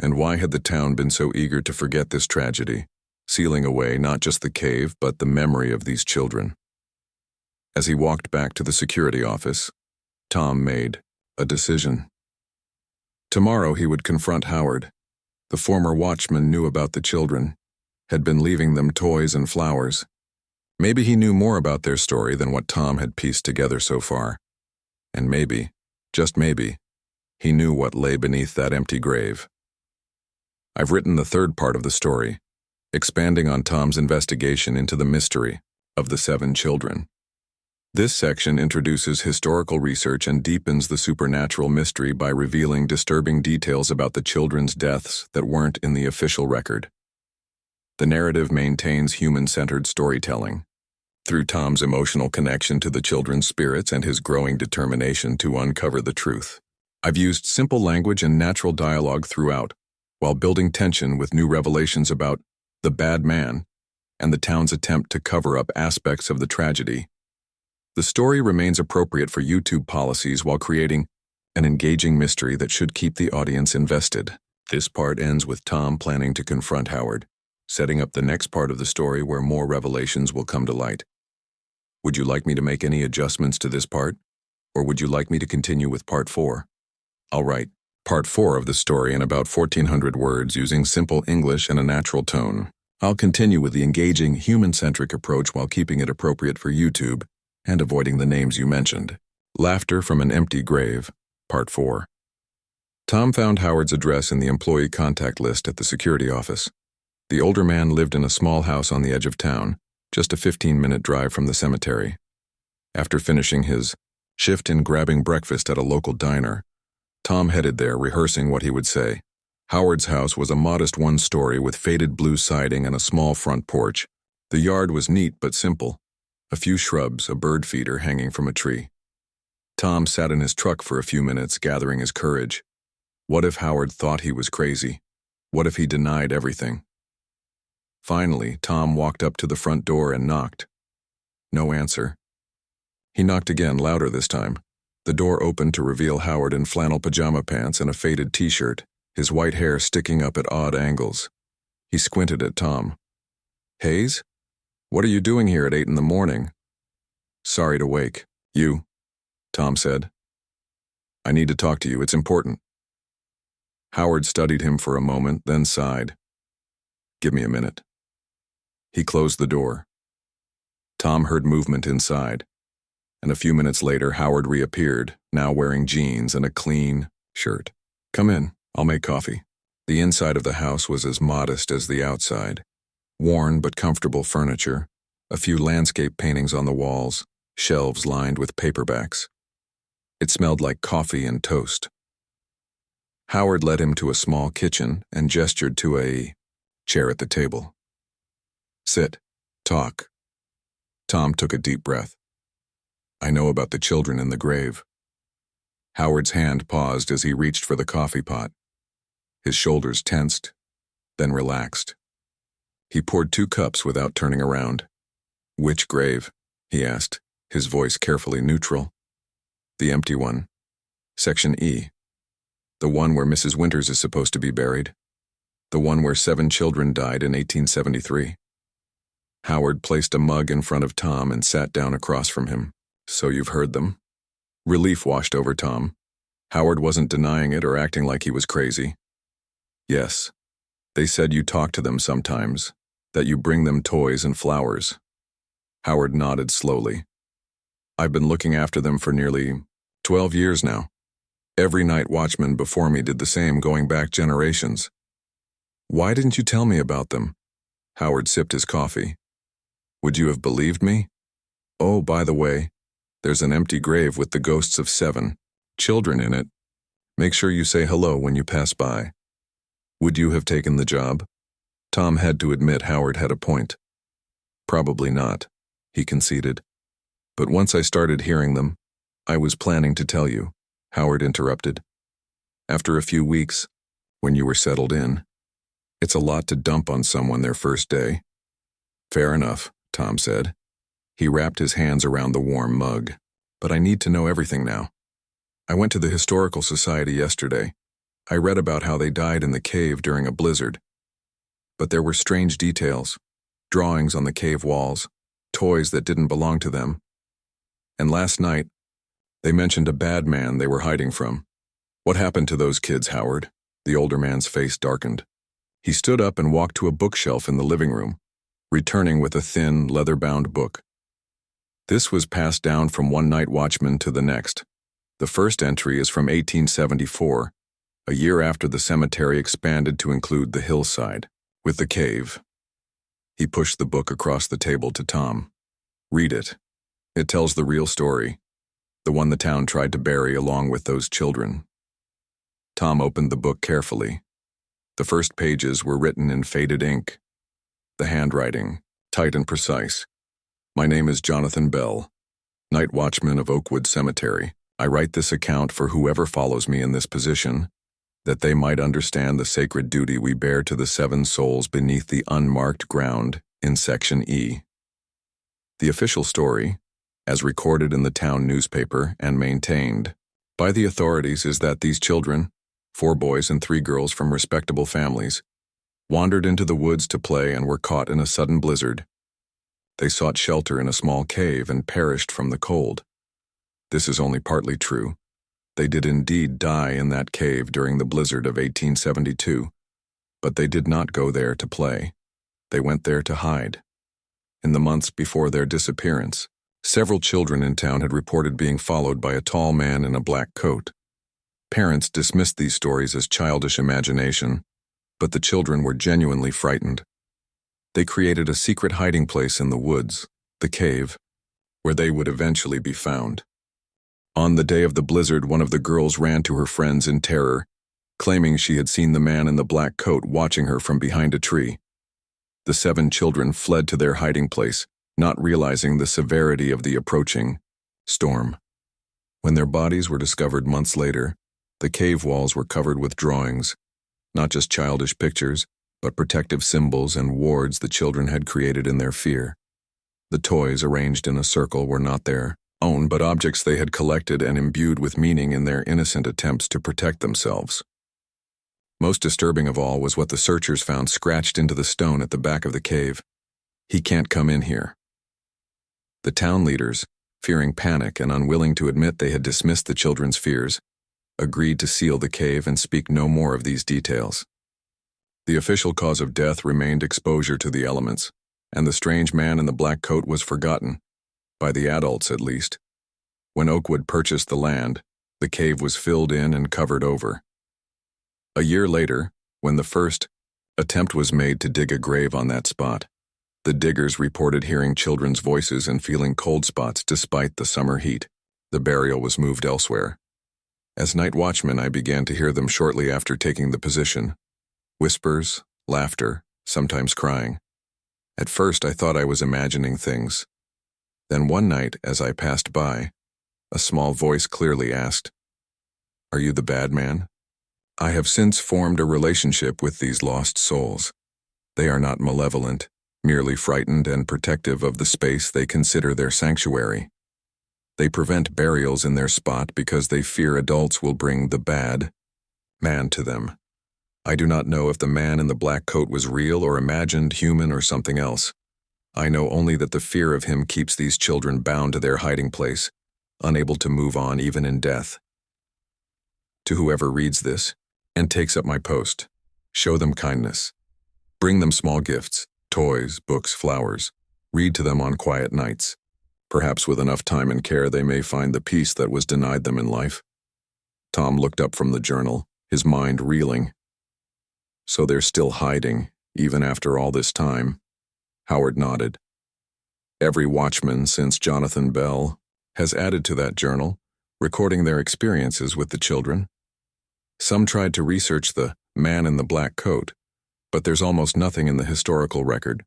And why had the town been so eager to forget this tragedy, sealing away not just the cave but the memory of these children? As he walked back to the security office, Tom made a decision. Tomorrow he would confront Howard. The former watchman knew about the children, had been leaving them toys and flowers. Maybe he knew more about their story than what Tom had pieced together so far. And maybe, just maybe, he knew what lay beneath that empty grave. I've written the third part of the story, expanding on Tom's investigation into the mystery of the 7 children. This section introduces historical research and deepens the supernatural mystery by revealing disturbing details about the children's deaths that weren't in the official record. The narrative maintains human-centered storytelling. Through Tom's emotional connection to the children's spirits and his growing determination to uncover the truth. I've used simple language and natural dialogue throughout, while building tension with new revelations about the bad man and the town's attempt to cover up aspects of the tragedy. The story remains appropriate for YouTube policies while creating an engaging mystery that should keep the audience invested. This part ends with Tom planning to confront Howard, setting up the next part of the story where more revelations will come to light. Would you like me to make any adjustments to this part? Or would you like me to continue with part 4? I'll write part 4 of the story in about 1,400 words using simple English and a natural tone. I'll continue with the engaging, human-centric approach while keeping it appropriate for YouTube and avoiding the names you mentioned. Laughter from an Empty Grave, Part 4. Tom found Howard's address in the employee contact list at the security office. The older man lived in a small house on the edge of town, just a 15-minute drive from the cemetery. After finishing his shift in grabbing breakfast at a local diner, Tom headed there, rehearsing what he would say. Howard's house was a modest one-story with faded blue siding and a small front porch. The yard was neat but simple. A few shrubs, a bird feeder hanging from a tree. Tom sat in his truck for a few minutes, gathering his courage. What if Howard thought he was crazy? What if he denied everything? Finally, Tom walked up to the front door and knocked. No answer. He knocked again, louder this time. The door opened to reveal Howard in flannel pajama pants and a faded t-shirt, his white hair sticking up at odd angles. He squinted at Tom. Hayes? What are you doing here at 8 in the morning? Sorry to wake. You? Tom said. I need to talk to you. It's important. Howard studied him for a moment, then sighed. Give me a minute. He closed the door. Tom heard movement inside, and a few minutes later Howard reappeared, now wearing jeans and a clean shirt. Come in, I'll make coffee. The inside of the house was as modest as the outside. Worn but comfortable furniture, a few landscape paintings on the walls, shelves lined with paperbacks. It smelled like coffee and toast. Howard led him to a small kitchen and gestured to a chair at the table. Sit. Talk. Tom took a deep breath. I know about the children in the grave. Howard's hand paused as he reached for the coffee pot. His shoulders tensed, then relaxed. He poured 2 cups without turning around. Which grave? He asked, his voice carefully neutral. The empty one. Section E. The one where Mrs. Winters is supposed to be buried. The one where 7 children died in 1873. Howard placed a mug in front of Tom and sat down across from him. So you've heard them? Relief washed over Tom. Howard wasn't denying it or acting like he was crazy. Yes. They said you talk to them sometimes, that you bring them toys and flowers. Howard nodded slowly. I've been looking after them for nearly 12 years now. Every night watchman before me did the same, going back generations. Why didn't you tell me about them? Howard sipped his coffee. Would you have believed me? Oh, by the way, there's an empty grave with the ghosts of 7 children in it. Make sure you say hello when you pass by. Would you have taken the job? Tom had to admit Howard had a point. Probably not, he conceded. But once I started hearing them, I was planning to tell you, Howard interrupted. After a few weeks, when you were settled in, it's a lot to dump on someone their first day. Fair enough, Tom said. He wrapped his hands around the warm mug. But I need to know everything now. I went to the Historical Society yesterday. I read about how they died in the cave during a blizzard. But there were strange details, drawings on the cave walls, toys that didn't belong to them. And last night, they mentioned a bad man they were hiding from. What happened to those kids, Howard? The older man's face darkened. He stood up and walked to a bookshelf in the living room, returning with a thin, leather-bound book. This was passed down from one night watchman to the next. The first entry is from 1874, a year after the cemetery expanded to include the hillside, with the cave. He pushed the book across the table to Tom. Read it. It tells the real story, the one the town tried to bury along with those children. Tom opened the book carefully. The first pages were written in faded ink. The handwriting, tight and precise. My name is Jonathan Bell, night watchman of Oakwood Cemetery. I write this account for whoever follows me in this position, that they might understand the sacred duty we bear to the 7 souls beneath the unmarked ground in Section E. The official story, as recorded in the town newspaper and maintained by the authorities, is that these children, 4 boys and 3 girls from respectable families, wandered into the woods to play and were caught in a sudden blizzard. They sought shelter in a small cave and perished from the cold. This is only partly true. They did indeed die in that cave during the blizzard of 1872, but they did not go there to play. They went there to hide. In the months before their disappearance, several children in town had reported being followed by a tall man in a black coat. Parents dismissed these stories as childish imagination, but the children were genuinely frightened. They created a secret hiding place in the woods, the cave, where they would eventually be found. On the day of the blizzard, one of the girls ran to her friends in terror, claiming she had seen the man in the black coat watching her from behind a tree. The 7 children fled to their hiding place, not realizing the severity of the approaching storm. When their bodies were discovered months later, the cave walls were covered with drawings, not just childish pictures, but protective symbols and wards the children had created in their fear. The toys arranged in a circle were not their own, but objects they had collected and imbued with meaning in their innocent attempts to protect themselves. Most disturbing of all was what the searchers found scratched into the stone at the back of the cave. He can't come in here. The town leaders, fearing panic and unwilling to admit they had dismissed the children's fears, agreed to seal the cave and speak no more of these details. The official cause of death remained exposure to the elements, and the strange man in the black coat was forgotten, by the adults at least. When Oakwood purchased the land, the cave was filled in and covered over. A year later, when the first attempt was made to dig a grave on that spot, the diggers reported hearing children's voices and feeling cold spots despite the summer heat. The burial was moved elsewhere. As night watchman, I began to hear them shortly after taking the position. Whispers, laughter, sometimes crying. At first, I thought I was imagining things. Then one night, as I passed by, a small voice clearly asked, "Are you the bad man?" I have since formed a relationship with these lost souls. They are not malevolent, merely frightened and protective of the space they consider their sanctuary. They prevent burials in their spot because they fear adults will bring the bad man to them. I do not know if the man in the black coat was real or imagined, human or something else. I know only that the fear of him keeps these children bound to their hiding place, unable to move on even in death. To whoever reads this and takes up my post, show them kindness. Bring them small gifts, toys, books, flowers. Read to them on quiet nights. Perhaps with enough time and care they may find the peace that was denied them in life. Tom looked up from the journal, his mind reeling. So they're still hiding, even after all this time? Howard nodded. Every watchman since Jonathan Bell has added to that journal, recording their experiences with the children. Some tried to research the man in the black coat, but there's almost nothing in the historical record.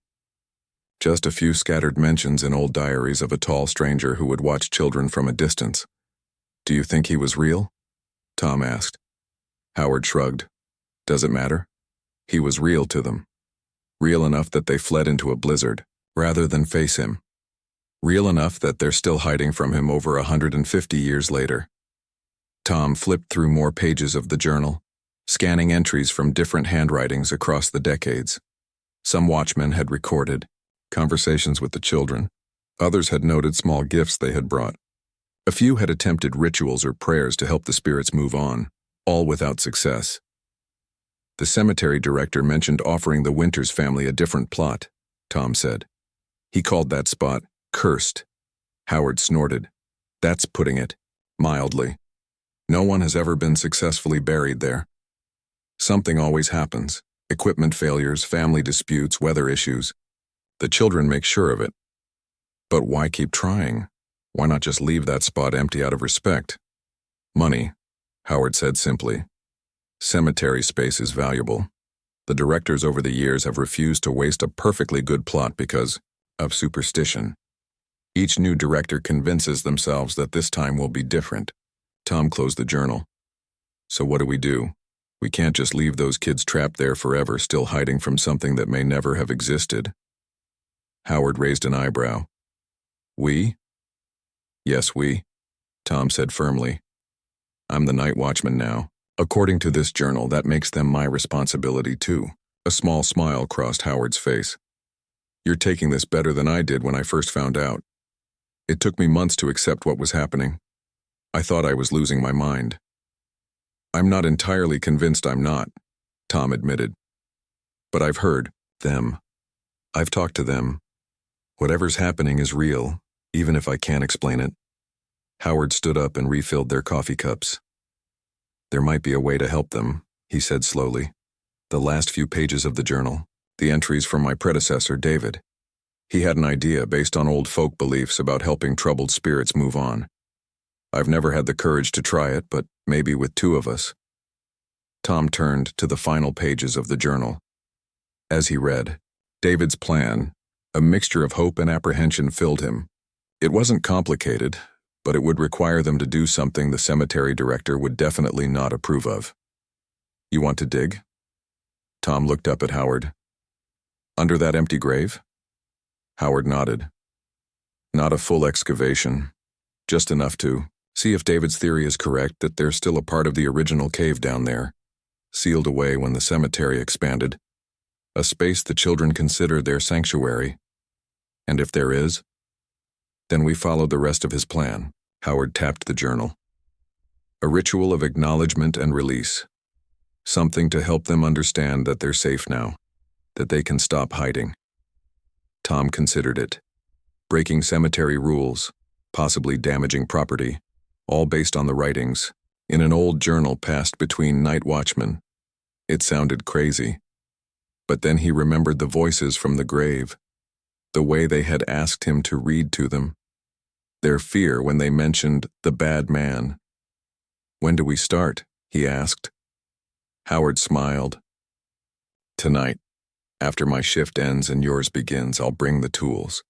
Just a few scattered mentions in old diaries of a tall stranger who would watch children from a distance. Do you think he was real? Tom asked. Howard shrugged. Does it matter? He was real to them. Real enough that they fled into a blizzard, rather than face him. Real enough that they're still hiding from him over 150 years later. Tom flipped through more pages of the journal, scanning entries from different handwritings across the decades. Some watchmen had recorded conversations with the children. Others had noted small gifts they had brought. A few had attempted rituals or prayers to help the spirits move on, all without success. The cemetery director mentioned offering the Winters family a different plot, Tom said. He called that spot cursed. Howard snorted. That's putting it mildly. No one has ever been successfully buried there. Something always happens. Equipment failures, family disputes, weather issues. The children make sure of it. But why keep trying? Why not just leave that spot empty out of respect? Money, Howard said simply. Cemetery space is valuable. The directors over the years have refused to waste a perfectly good plot because of superstition. Each new director convinces themselves that this time will be different. Tom closed the journal. So what do? We can't just leave those kids trapped there forever, still hiding from something that may never have existed. Howard raised an eyebrow. We? Yes, we, Tom said firmly. I'm the night watchman now. According to this journal, that makes them my responsibility too. A small smile crossed Howard's face. You're taking this better than I did when I first found out. It took me months to accept what was happening. I thought I was losing my mind. I'm not entirely convinced I'm not, Tom admitted. But I've heard them. I've talked to them. Whatever's happening is real, even if I can't explain it. Howard stood up and refilled their coffee cups. There might be a way to help them, he said slowly. The last few pages of the journal, the entries from my predecessor, David. He had an idea based on old folk beliefs about helping troubled spirits move on. I've never had the courage to try it, but maybe with two of us. Tom turned to the final pages of the journal. As he read, David's plan, a mixture of hope and apprehension, filled him. It wasn't complicated, but it would require them to do something the cemetery director would definitely not approve of. You want to dig? Tom looked up at Howard. Under that empty grave? Howard nodded. Not a full excavation, just enough to see if David's theory is correct that there's still a part of the original cave down there, sealed away when the cemetery expanded, a space the children consider their sanctuary. And if there is, then we follow the rest of his plan. Howard tapped the journal. A ritual of acknowledgement and release. Something to help them understand that they're safe now, that they can stop hiding. Tom considered it. Breaking cemetery rules, possibly damaging property, all based on the writings, in an old journal passed between night watchmen. It sounded crazy. But then he remembered the voices from the grave, the way they had asked him to read to them, their fear when they mentioned the bad man. When do we start? He asked. Howard smiled. Tonight, after my shift ends and yours begins, I'll bring the tools.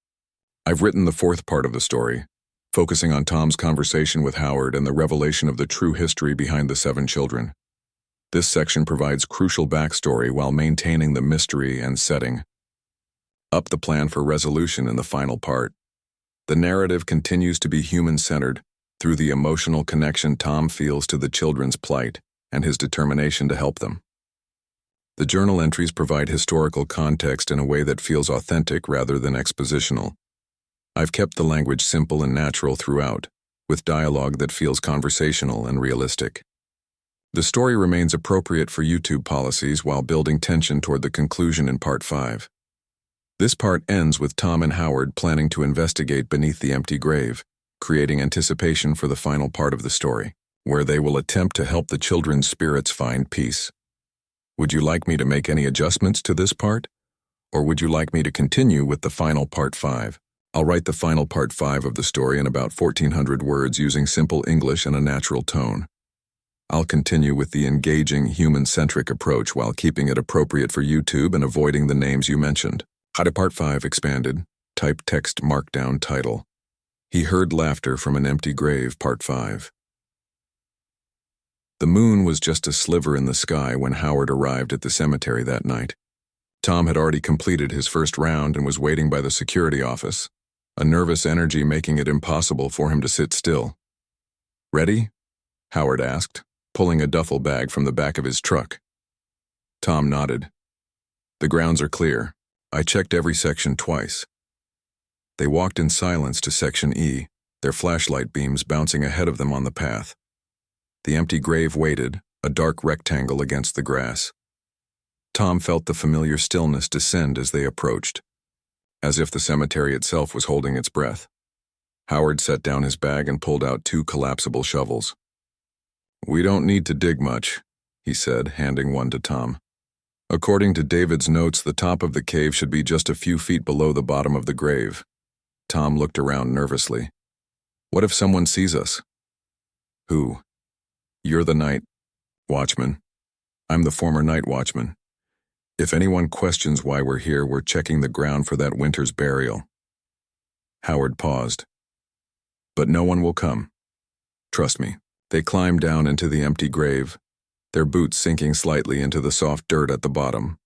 I've written the fourth part of the story, focusing on Tom's conversation with Howard and the revelation of the true history behind the 7 children. This section provides crucial backstory while maintaining the mystery and setting. Up the plan for resolution in the final part. The narrative continues to be human-centered through the emotional connection Tom feels to the children's plight and his determination to help them. The journal entries provide historical context in a way that feels authentic rather than expositional. I've kept the language simple and natural throughout, with dialogue that feels conversational and realistic. The story remains appropriate for YouTube policies while building tension toward the conclusion in Part 5. This part ends with Tom and Howard planning to investigate beneath the empty grave, creating anticipation for the final part of the story, where they will attempt to help the children's spirits find peace. Would you like me to make any adjustments to this part? Or would you like me to continue with the final part 5? I'll write the final part 5 of the story in about 1,400 words using simple English and a natural tone. I'll continue with the engaging, human-centric approach while keeping it appropriate for YouTube and avoiding the names you mentioned. How to Part 5 expanded. Type text markdown title. He Heard Laughter from an Empty Grave, Part 5. The moon was just a sliver in the sky when Howard arrived at the cemetery that night. Tom had already completed his first round and was waiting by the security office, a nervous energy making it impossible for him to sit still. "Ready?" Howard asked, pulling a duffel bag from the back of his truck. Tom nodded. "The grounds are clear. I checked every section twice." They walked in silence to Section E, their flashlight beams bouncing ahead of them on the path. The empty grave waited, a dark rectangle against the grass. Tom felt the familiar stillness descend as they approached, as if the cemetery itself was holding its breath. Howard set down his bag and pulled out 2 collapsible shovels. "We don't need to dig much," he said, handing one to Tom. "According to David's notes, the top of the cave should be just a few feet below the bottom of the grave." Tom looked around nervously. "What if someone sees us?" "Who?" "You're the night watchman. I'm the former night watchman. If anyone questions why we're here, we're checking the ground for that winter's burial." Howard paused. "But no one will come. Trust me." They climbed down into the empty grave, their boots sinking slightly into the soft dirt at the bottom.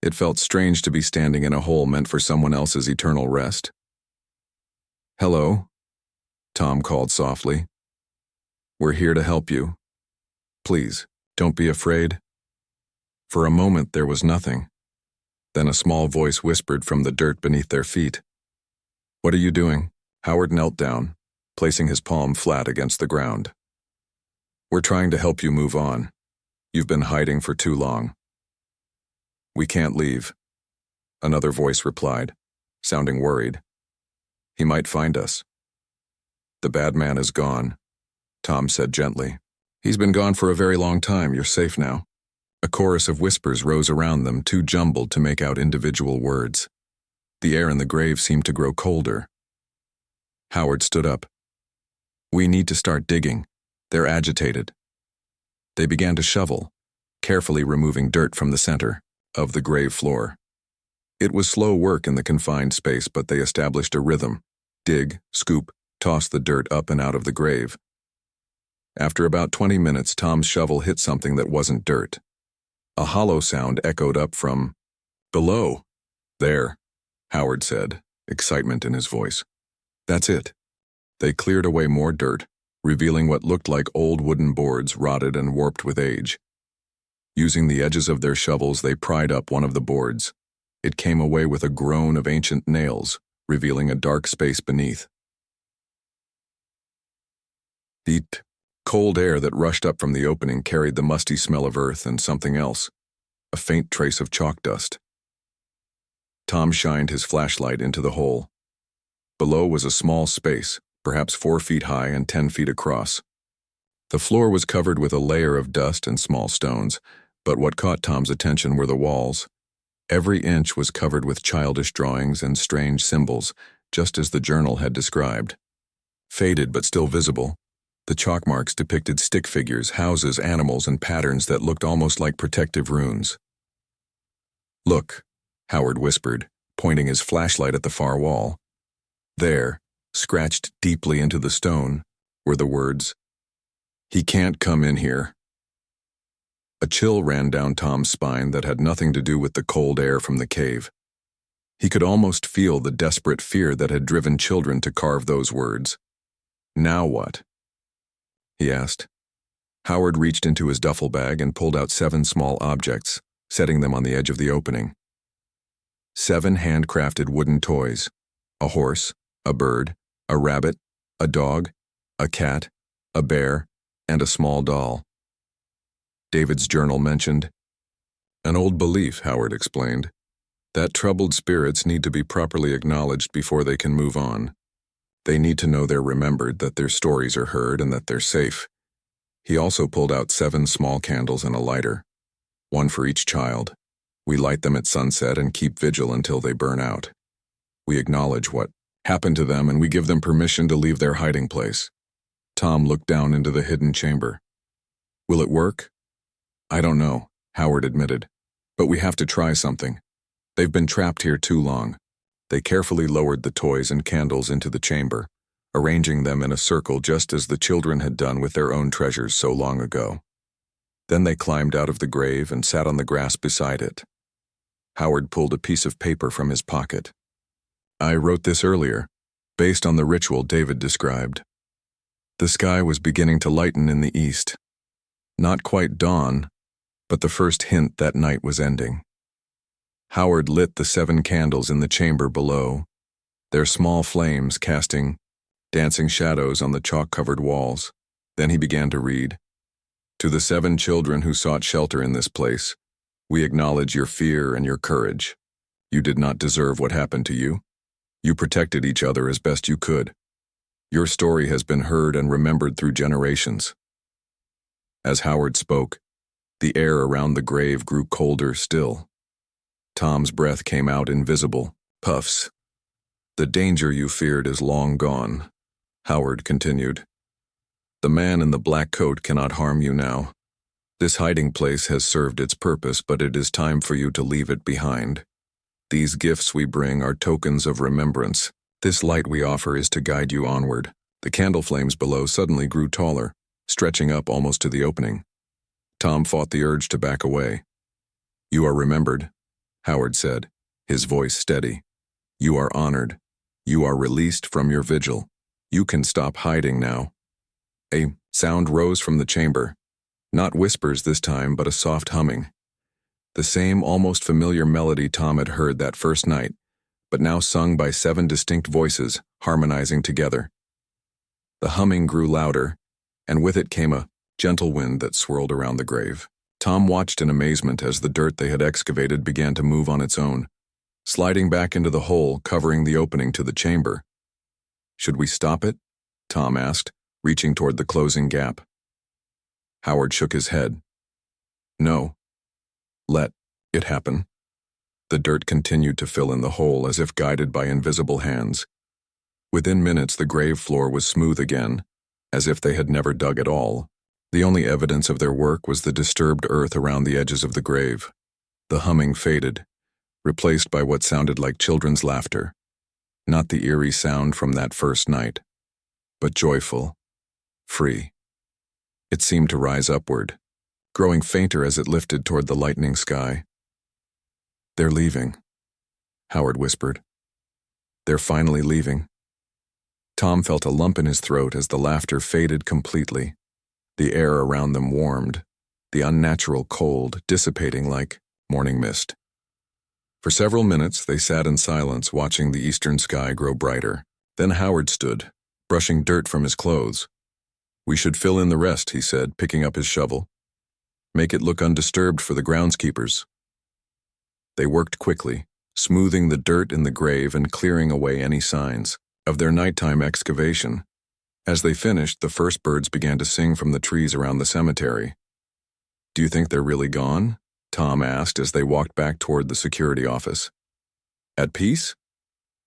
It felt strange to be standing in a hole meant for someone else's eternal rest. "Hello," Tom called softly. "We're here to help you. Please, don't be afraid." For a moment there was nothing. Then a small voice whispered from the dirt beneath their feet. "What are you doing?" Howard knelt down, placing his palm flat against the ground. "We're trying to help you move on. You've been hiding for too long." "We can't leave," another voice replied, sounding worried. "He might find us." "The bad man is gone," Tom said gently. "He's been gone for a very long time. You're safe now." A chorus of whispers rose around them, too jumbled to make out individual words. The air in the grave seemed to grow colder. Howard stood up. "We need to start digging. They're agitated." They began to shovel, carefully removing dirt from the center of the grave floor. It was slow work in the confined space, but they established a rhythm. Dig, scoop, toss the dirt up and out of the grave. After about 20 minutes, Tom's shovel hit something that wasn't dirt. A hollow sound echoed up from below. "There," Howard said, excitement in his voice. "That's it." They cleared away more dirt, revealing what looked like old wooden boards rotted and warped with age. Using the edges of their shovels, they pried up one of the boards. It came away with a groan of ancient nails, revealing a dark space beneath. The cold air that rushed up from the opening carried the musty smell of earth and something else, a faint trace of chalk dust. Tom shined his flashlight into the hole. Below was a small space, perhaps 4 feet high and 10 feet across. The floor was covered with a layer of dust and small stones, but what caught Tom's attention were the walls. Every inch was covered with childish drawings and strange symbols, just as the journal had described. Faded but still visible, the chalk marks depicted stick figures, houses, animals, and patterns that looked almost like protective runes. "Look," Howard whispered, pointing his flashlight at the far wall. There, scratched deeply into the stone, were the words, "He can't come in here." A chill ran down Tom's spine that had nothing to do with the cold air from the cave. He could almost feel the desperate fear that had driven children to carve those words. "Now what?" he asked. Howard reached into his duffel bag and pulled out 7 small objects, setting them on the edge of the opening. 7 handcrafted wooden toys: a horse, a bird, a rabbit, a dog, a cat, a bear, and a small doll. David's journal mentioned. "An old belief," Howard explained. that troubled spirits need to be properly acknowledged before they can move on. They need to know they're remembered, that their stories are heard, and that they're safe. He also pulled out 7 small candles and a lighter, one for each child. We light them at sunset and keep vigil until they burn out. We acknowledge what happened to them and we give them permission to leave their hiding place. Tom looked down into the hidden chamber. Will it work? I don't know, Howard admitted. But we have to try something. They've been trapped here too long. They carefully lowered the toys and candles into the chamber, arranging them in a circle just as the children had done with their own treasures so long ago. Then they climbed out of the grave and sat on the grass beside it. Howard pulled a piece of paper from his pocket. I wrote this earlier, based on the ritual David described. The sky was beginning to lighten in the east. Not quite dawn, but the first hint that night was ending. Howard lit the 7 candles in the chamber below, their small flames casting dancing shadows on the chalk-covered walls. Then he began to read. To the 7 children who sought shelter in this place, we acknowledge your fear and your courage. You did not deserve what happened to you. You protected each other as best you could. Your story has been heard and remembered through generations. As Howard spoke, the air around the grave grew colder still. Tom's breath came out in visible puffs. The danger you feared is long gone, Howard continued. The man in the black coat cannot harm you now. This hiding place has served its purpose, but it is time for you to leave it behind. These gifts we bring are tokens of remembrance. This light we offer is to guide you onward. The candle flames below suddenly grew taller, stretching up almost to the opening. Tom fought the urge to back away. You are remembered, Howard said, his voice steady. You are honored. You are released from your vigil. You can stop hiding now. A sound rose from the chamber. Not whispers this time, but a soft humming. The same almost familiar melody Tom had heard that first night, but now sung by 7 distinct voices, harmonizing together. The humming grew louder, and with it came a gentle wind that swirled around the grave. Tom watched in amazement as the dirt they had excavated began to move on its own, sliding back into the hole covering the opening to the chamber. Should we stop it? Tom asked, reaching toward the closing gap. Howard shook his head. No. Let it happen. The dirt continued to fill in the hole as if guided by invisible hands. Within minutes, the grave floor was smooth again, as if they had never dug at all. The only evidence of their work was the disturbed earth around the edges of the grave. The humming faded, replaced by what sounded like children's laughter. Not the eerie sound from that first night, but joyful, free. It seemed to rise upward, growing fainter as it lifted toward the lightening sky. They're leaving, Howard whispered. They're finally leaving. Tom felt a lump in his throat as the laughter faded completely. The air around them warmed, the unnatural cold dissipating like morning mist. For several minutes, they sat in silence, watching the eastern sky grow brighter. Then Howard stood, brushing dirt from his clothes. We should fill in the rest, he said, picking up his shovel. Make it look undisturbed for the groundskeepers. They worked quickly, smoothing the dirt in the grave and clearing away any signs of their nighttime excavation. As they finished, the first birds began to sing from the trees around the cemetery. Do you think they're really gone? Tom asked as they walked back toward the security office. At peace?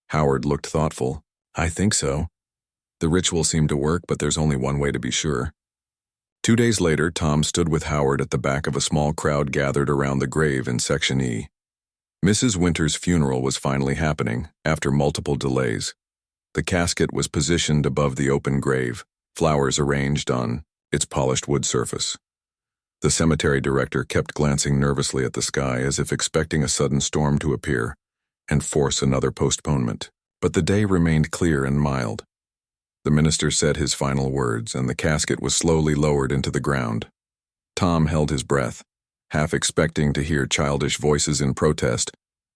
Howard looked thoughtful. I think so. The ritual seemed to work, but there's only one way to be sure. 2 days later, Tom stood with Howard at the back of a small crowd gathered around the grave in Section E. Mrs. Winter's funeral was finally happening, after multiple delays. The casket was positioned above the open grave, flowers arranged on its polished wood surface. The cemetery director kept glancing nervously at the sky as if expecting a sudden storm to appear and force another postponement. But the day remained clear and mild. The minister said his final words, and the casket was slowly lowered into the ground. Tom held his breath, half expecting to hear childish voices in protest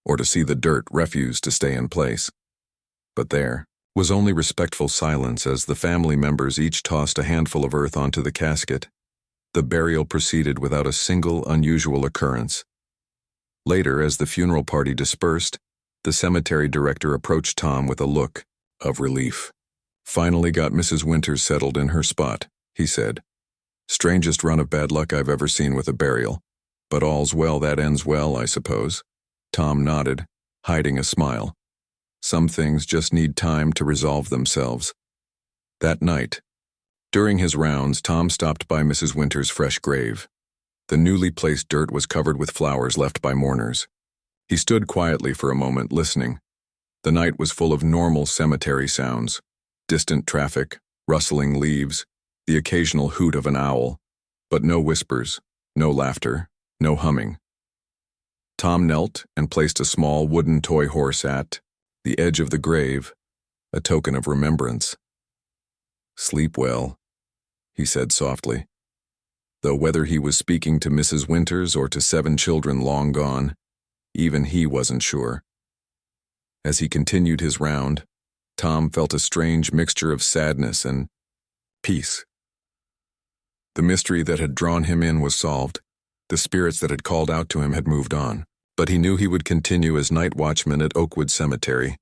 or to see the dirt refuse to stay in place. But there was only respectful silence as the family members each tossed a handful of earth onto the casket. The burial proceeded without a single unusual occurrence. Later, as the funeral party dispersed, the cemetery director approached Tom with a look of relief. "Finally got Mrs. Winters settled in her spot," he said. "Strangest run of bad luck I've ever seen with a burial. But all's well that ends well, I suppose." Tom nodded, hiding a smile. Some things just need time to resolve themselves. That night, during his rounds, Tom stopped by Mrs. Winters' fresh grave. The newly placed dirt was covered with flowers left by mourners. He stood quietly for a moment, listening. The night was full of normal cemetery sounds: distant traffic, rustling leaves, the occasional hoot of an owl, but no whispers, no laughter, no humming. Tom knelt and placed a small wooden toy horse at the edge of the grave, a token of remembrance. "Sleep well," he said softly. Though whether he was speaking to Mrs. Winters or to 7 children long gone, even he wasn't sure. As he continued his round, Tom felt a strange mixture of sadness and peace. The mystery that had drawn him in was solved. The spirits that had called out to him had moved on, but he knew he would continue as night watchman at Oakwood Cemetery,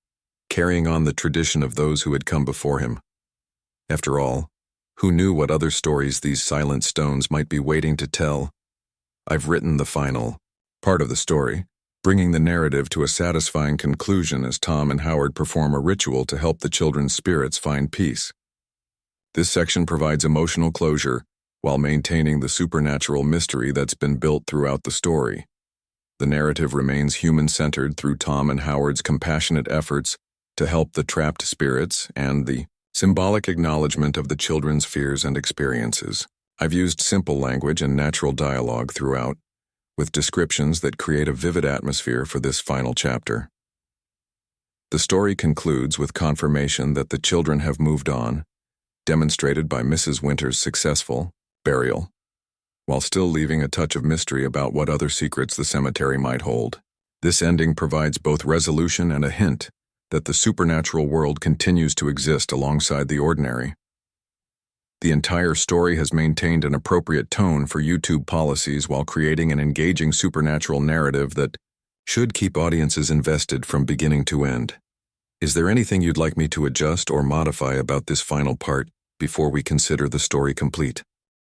carrying on the tradition of those who had come before him. After all, who knew what other stories these silent stones might be waiting to tell? I've written the final part of the story, bringing the narrative to a satisfying conclusion as Tom and Howard perform a ritual to help the children's spirits find peace. This section provides emotional closure while maintaining the supernatural mystery that's been built throughout the story. The narrative remains human-centered through Tom and Howard's compassionate efforts to help the trapped spirits and the symbolic acknowledgement of the children's fears and experiences. I've used simple language and natural dialogue throughout, with descriptions that create a vivid atmosphere for this final chapter. The story concludes with confirmation that the children have moved on, demonstrated by Mrs. Winters' successful burial, while still leaving a touch of mystery about what other secrets the cemetery might hold. This ending provides both resolution and a hint that the supernatural world continues to exist alongside the ordinary. The entire story has maintained an appropriate tone for YouTube policies while creating an engaging supernatural narrative that should keep audiences invested from beginning to end. Is there anything you'd like me to adjust or modify about this final part before we consider the story complete?